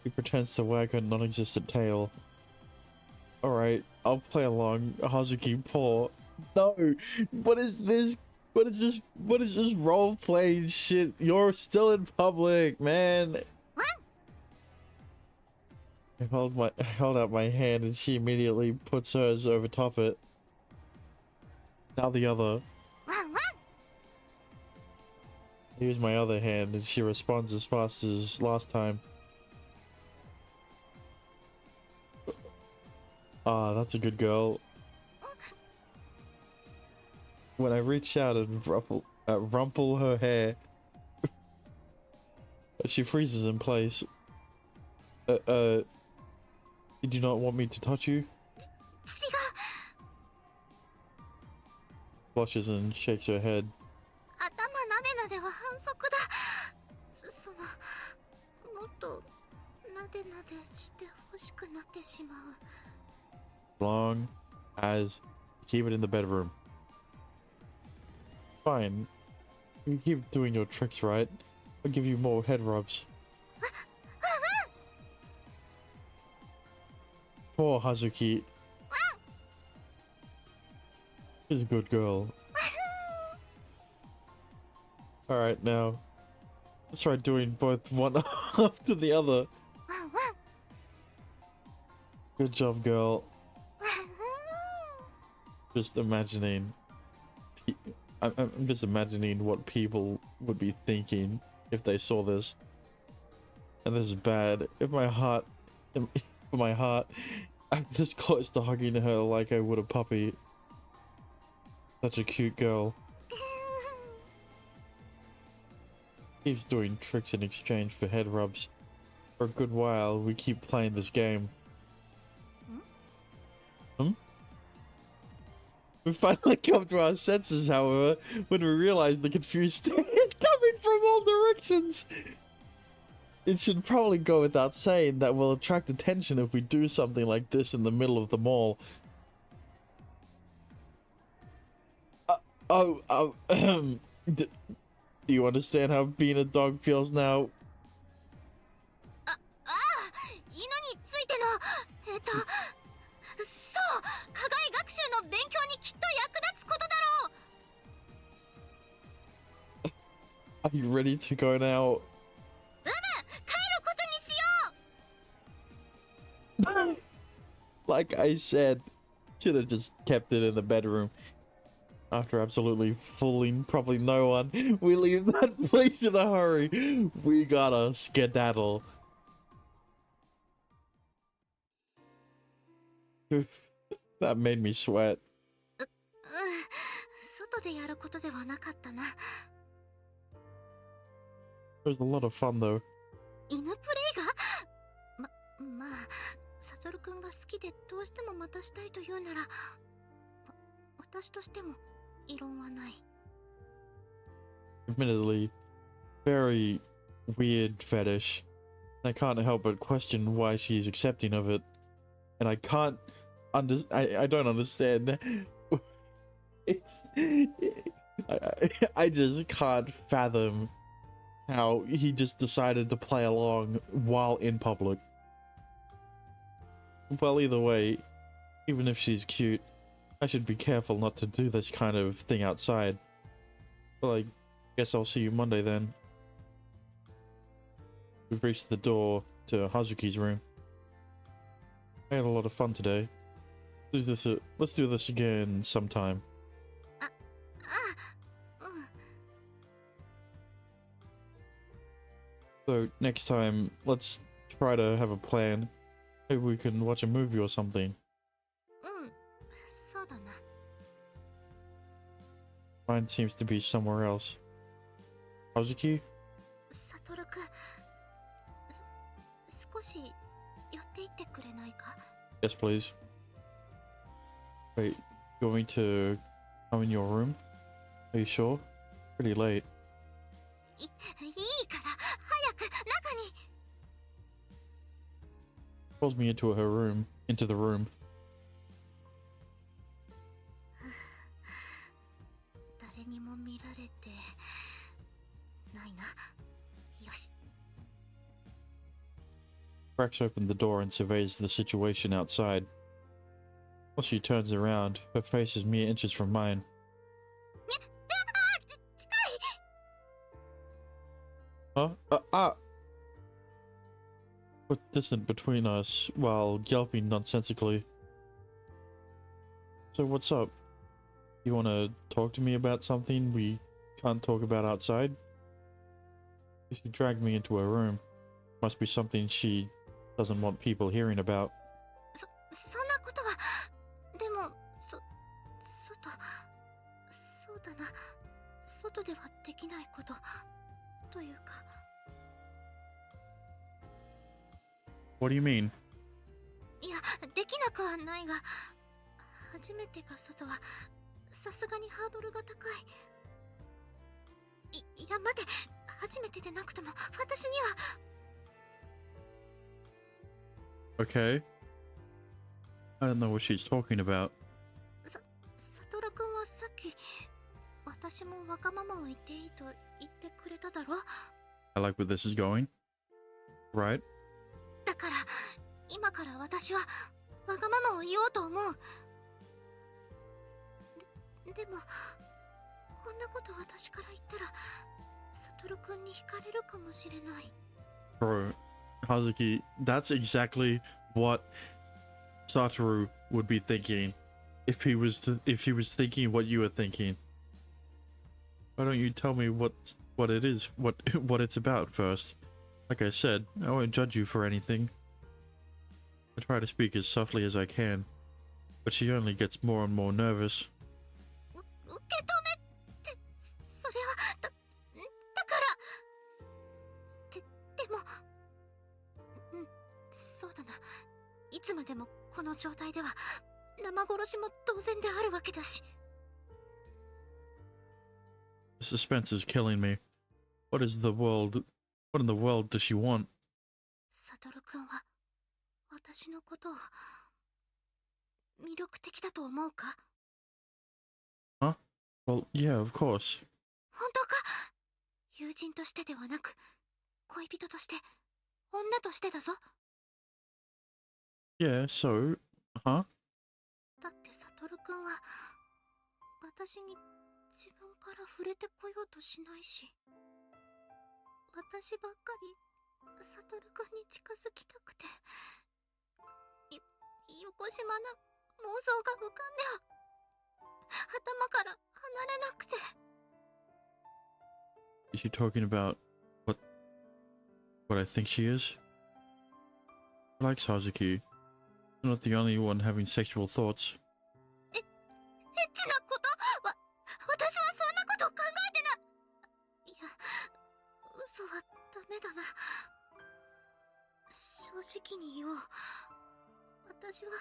She pretends to wag her non-existent tail. Alright, I'll play along. Hazuki, poor. No! What is this? What is this role-playing shit? You're still in public, man! I held out my hand and she immediately puts hers over top it. Now the other. I use my other hand and she responds as fast as last time. Ah, that's a good girl. When I reach out and rumple her hair, she freezes in place. Did you not want me to touch you? 違う。 Blushes and shakes her head. 頭なでなでは反則だ。もっとなでなでしてほしくなってしまう。 Long as you keep it in the bedroom. Fine. You keep doing your tricks, right? I'll give you more head rubs. Poor Hazuki. She's a good girl. Alright, now. Let's try doing both one after the other. Good job, girl. Just imagining. I'm just imagining what people would be thinking if they saw this. And this is bad. If my heart, I'm this close to hugging her like I would a puppy. Such a cute girl. Keeps doing tricks in exchange for head rubs. For a good while, we keep playing this game. We finally come to our senses, however, when we realize the confused stare coming from all directions. It should probably go without saying that we'll attract attention if we do something like this in the middle of the mall. Do you understand how being a dog feels now? 犬についてのそう課外学習の勉強にきっと役立つことだろう。 Are you ready to go now? 帰ることにしよう。 Like I said, should have just kept it in the bedroom. After absolutely fooling probably no one, we leave that place in a hurry. We gotta skedaddle. That made me sweat. 外でやることではなかったな。 It was a lot of fun though. 犬プレイがまあサトルくんが好きでどうしてもまたしたいというなら私としても異論はない。 Admittedly, very weird fetish. I can't help but question why she's accepting of it. And I can't I don't understand. I just can't fathom how he just decided to play along while in public. Well, either way, even if she's cute, I should be careful not to do this kind of thing outside. Well, I guess I'll see you Monday then. We've reached the door to Hazuki's room. I had a lot of fun today. Let's do this again sometime. So next time, let's try to have a plan. Maybe we can watch a movie or something. そうだな。 Mine seems to be somewhere else. Hazuki? サトルくん、少し寄っていってくれないか？ Yes, please. Wait, you want me to come in your room? Are you sure? Pretty late. いいから早く中に。 Pulls me into the room. 誰にも見られてないな。よし。 Cracks open the door and surveys the situation outside. Once she turns around, her face is mere inches from mine. Huh? What's distant between us while yelping nonsensically. So what's up? You wanna talk to me about something we can't talk about outside? She dragged me into her room. Must be something she doesn't want people hearing about. そんなことは。でもそうだな。外ではできないことというか。What do you mean? いや、できなくはないが、初めてが外はさすがにハードルが高い。いや、待て、初めてでなくとも私には。 Okay. I don't know what she's talking about. サトル君はさっき、私もわがままを言っていいと言ってくれただろ。 I like where this is going. Right? だから今から私はわがままを言おうと思う。でもこんなこと私から言ったらサトル君に惹かれるかもしれない。 Bro, Hazuki, that's exactly what Satoru would be thinking if he was thinking what you were thinking. Why don't you tell me what it is, what it's about first? Like I said, I won't judge you for anything. I try to speak as softly as I can, but she only gets more and more nervous. 受け止めってそれはだからでもそうだな、いつまでもこの状態では生殺しも当然であるわけだし。 The suspense is killing me. What in the world does she want? サトル君は私のことを魅力的だと思うか？ Huh? Well, yeah, of course. 本当か？友人としてではなく恋人として、女としてだぞ。 Yeah, so, huh? だってサトル君は私に自分から触れてこようとしないし、私ばっかりサトル君に近づきたくて、よこしまな妄想が浮かんでは頭から離れなくて。 Is she talking about what I think she is? I like Sasuke. I'm not the only one having sexual thoughts. エッチなこと？私はそんなこと考えてない。いや、嘘はダメだな。正直に言おう。私は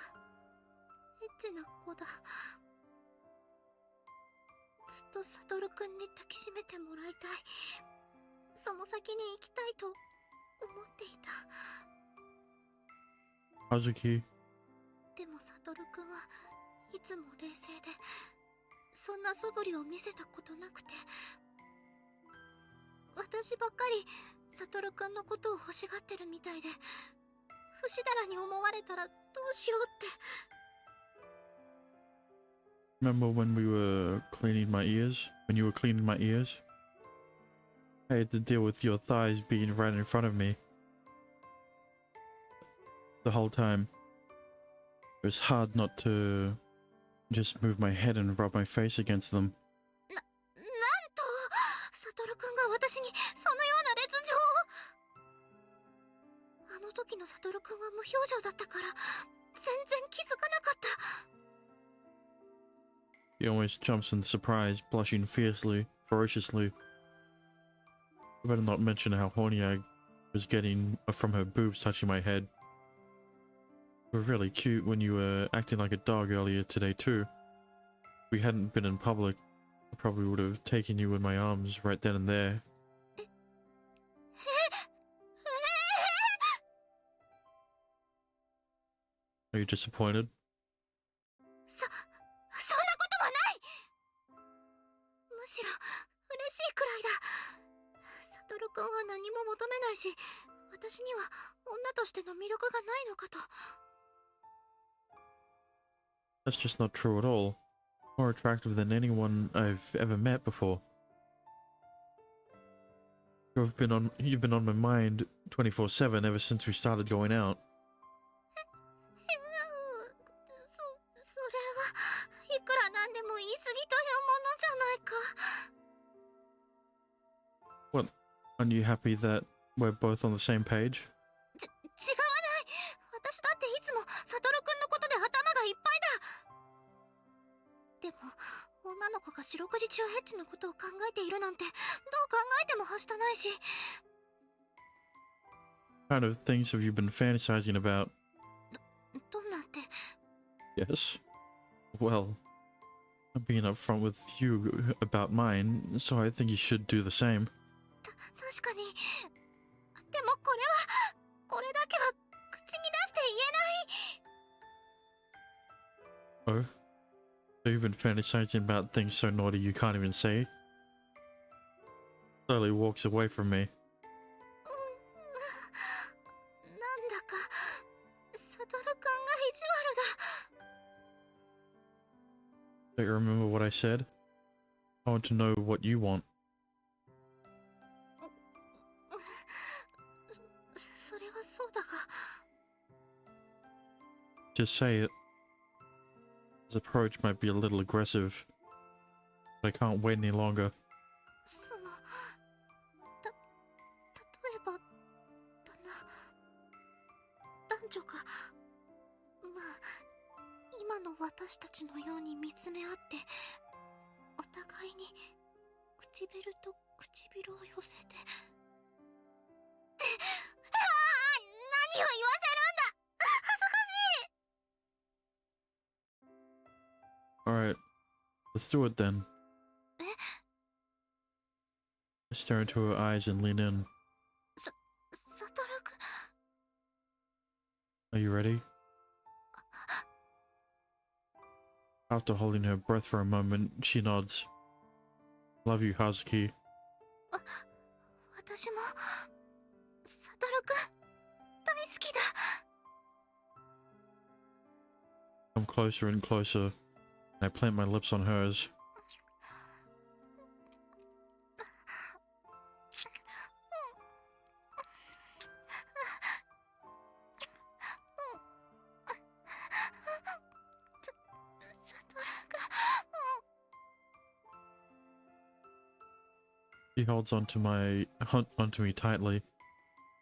エッチな子だ。ずっとサトル君に抱きしめてもらいたい。その先に行きたいと思っていた。 Hazuki, でもサトル君はいつも冷静で、そんな素振りを見せたことなくて、私ばっかりサトル君のことを欲しがってるみたいで、不死だらに思われたらどうしようって。 remember when we were cleaning my ears? When you were cleaning my ears? I had to deal with your thighs being right in front of me. The whole time. It was hard not to just move my head and rub my face against them. なんとサトル君が私にそのような烈情を。あの時のサトル君は無表情だったから全然気づかなかった。 He always jumps in surprise, blushing fiercely, ferociously. I better not mention how horny I was getting from her boobs touching my head. You were really cute when you were acting like a dog earlier today too. If we hadn't been in public, I probably would have taken you in my arms right then and there. Are you disappointed? そんなことはない。むしろ嬉しいくらいだ。サトル君は何も求めないし、私には女としての魅力がないのかと。 That's just not true at all. More attractive than anyone I've ever met before. You've been on my mind 24/7 ever since we started going out. それはいくらなんでも言い過ぎというものじゃないか。 What? Aren't you happy that we're both on the same page? 違わない。私だっていつもサトル君のことで頭がいっぱいだ。でも女の子が四六時中エッチなことを考えているなんてどう考えてもはしたないし。kind of things have you been fantasizing about? どんなって。 Yes. Well, I'm being upfront with you about mine, so I think you should do the same. 確かに。でもこれだけは口に出して言えない。 Oh? So you've been fantasizing about things so naughty you can't even say? Slowly walks away from me. なんだかサトルくんが意地悪だ。 Don't you remember what I said? I want to know what you want. それはそうだが。 Just say it. His approach might be a little aggressive, but I can't wait any longer. その例えばだな、男女がまあ今の私たちのように見つめ合ってお互いに唇と唇を寄せてって、何を言わせるんだ。恥ずかしい。 Alright, let's do it then. I stare into her eyes and lean in. サトルくん。 Are you ready? After holding her breath for a moment, she nods. Love you, Hazuki. 私もサトルくん大好きだ。 Come closer and closer, and I plant my lips on hers. She holds onto me tightly,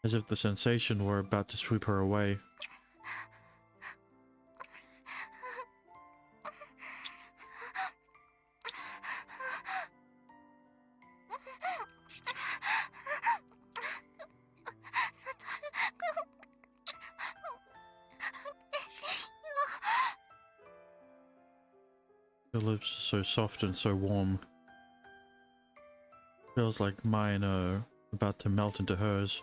as if the sensation were about to sweep her away. Her lips are so soft and so warm. Feels like mine are about to melt into hers.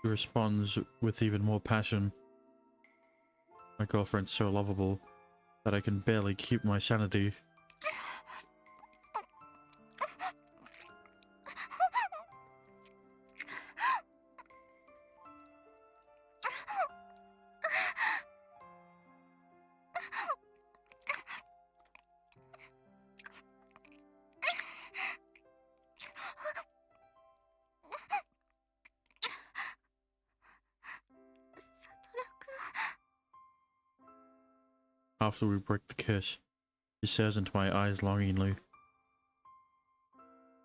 She responds with even more passion. My girlfriend's so lovable that I can barely keep my sanity. After we break the kiss, she stares into my eyes longingly.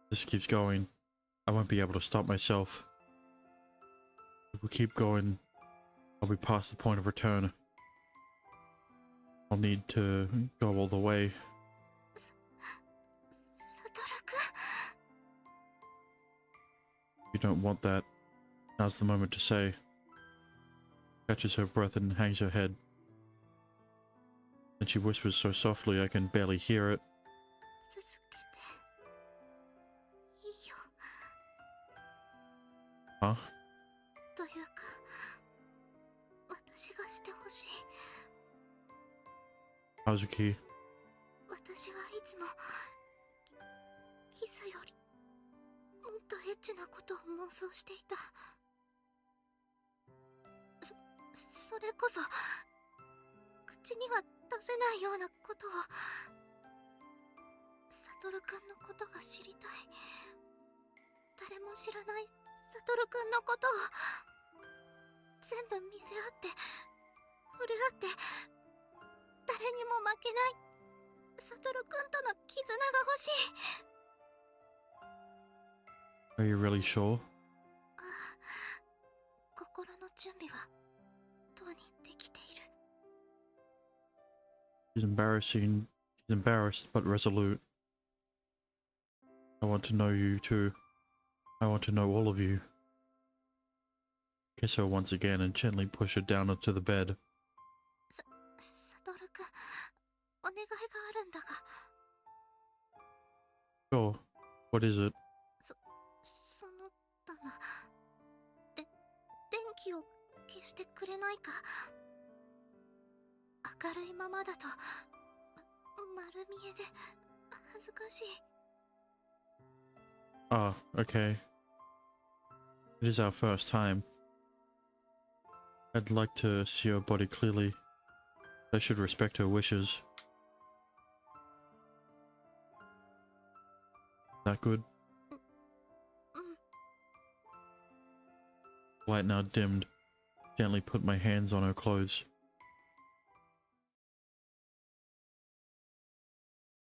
This keeps going. I won't be able to stop myself. If we keep going, I'll be past the point of return. I'll need to go all the way. サトルくん。 You don't want that. Now's the moment to say. Catches her breath and hangs her head. Then she whispers so softly I can barely hear it. 続けていいよ。 Huh? というか私がしてほしい。 Hazuki, 私はいつもキスよりもっとエッチなことを妄想していた。それこそ口には出せないようなことを。サトルくんのことが知りたい。誰も知らないサトルくんのことを全部見せ合って触れ合って、誰にも負けないサトルくんとの絆が欲しい。Are you really sure? 心の準備はとうにできている。 She's embarrassed but resolute. I want to know you too. I want to know all of you. Kiss her once again and gently push her down onto the bed. サトル君、お願いがあるんだが。 Sure. What is it? そのだな。電気を消してくれないか。明るいままだと丸見えで恥ずかしい。 Ah, okay. It is our first time. I'd like to see her body clearly. I should respect her wishes. That good? Light now dimmed. Gently put my hands on her clothes.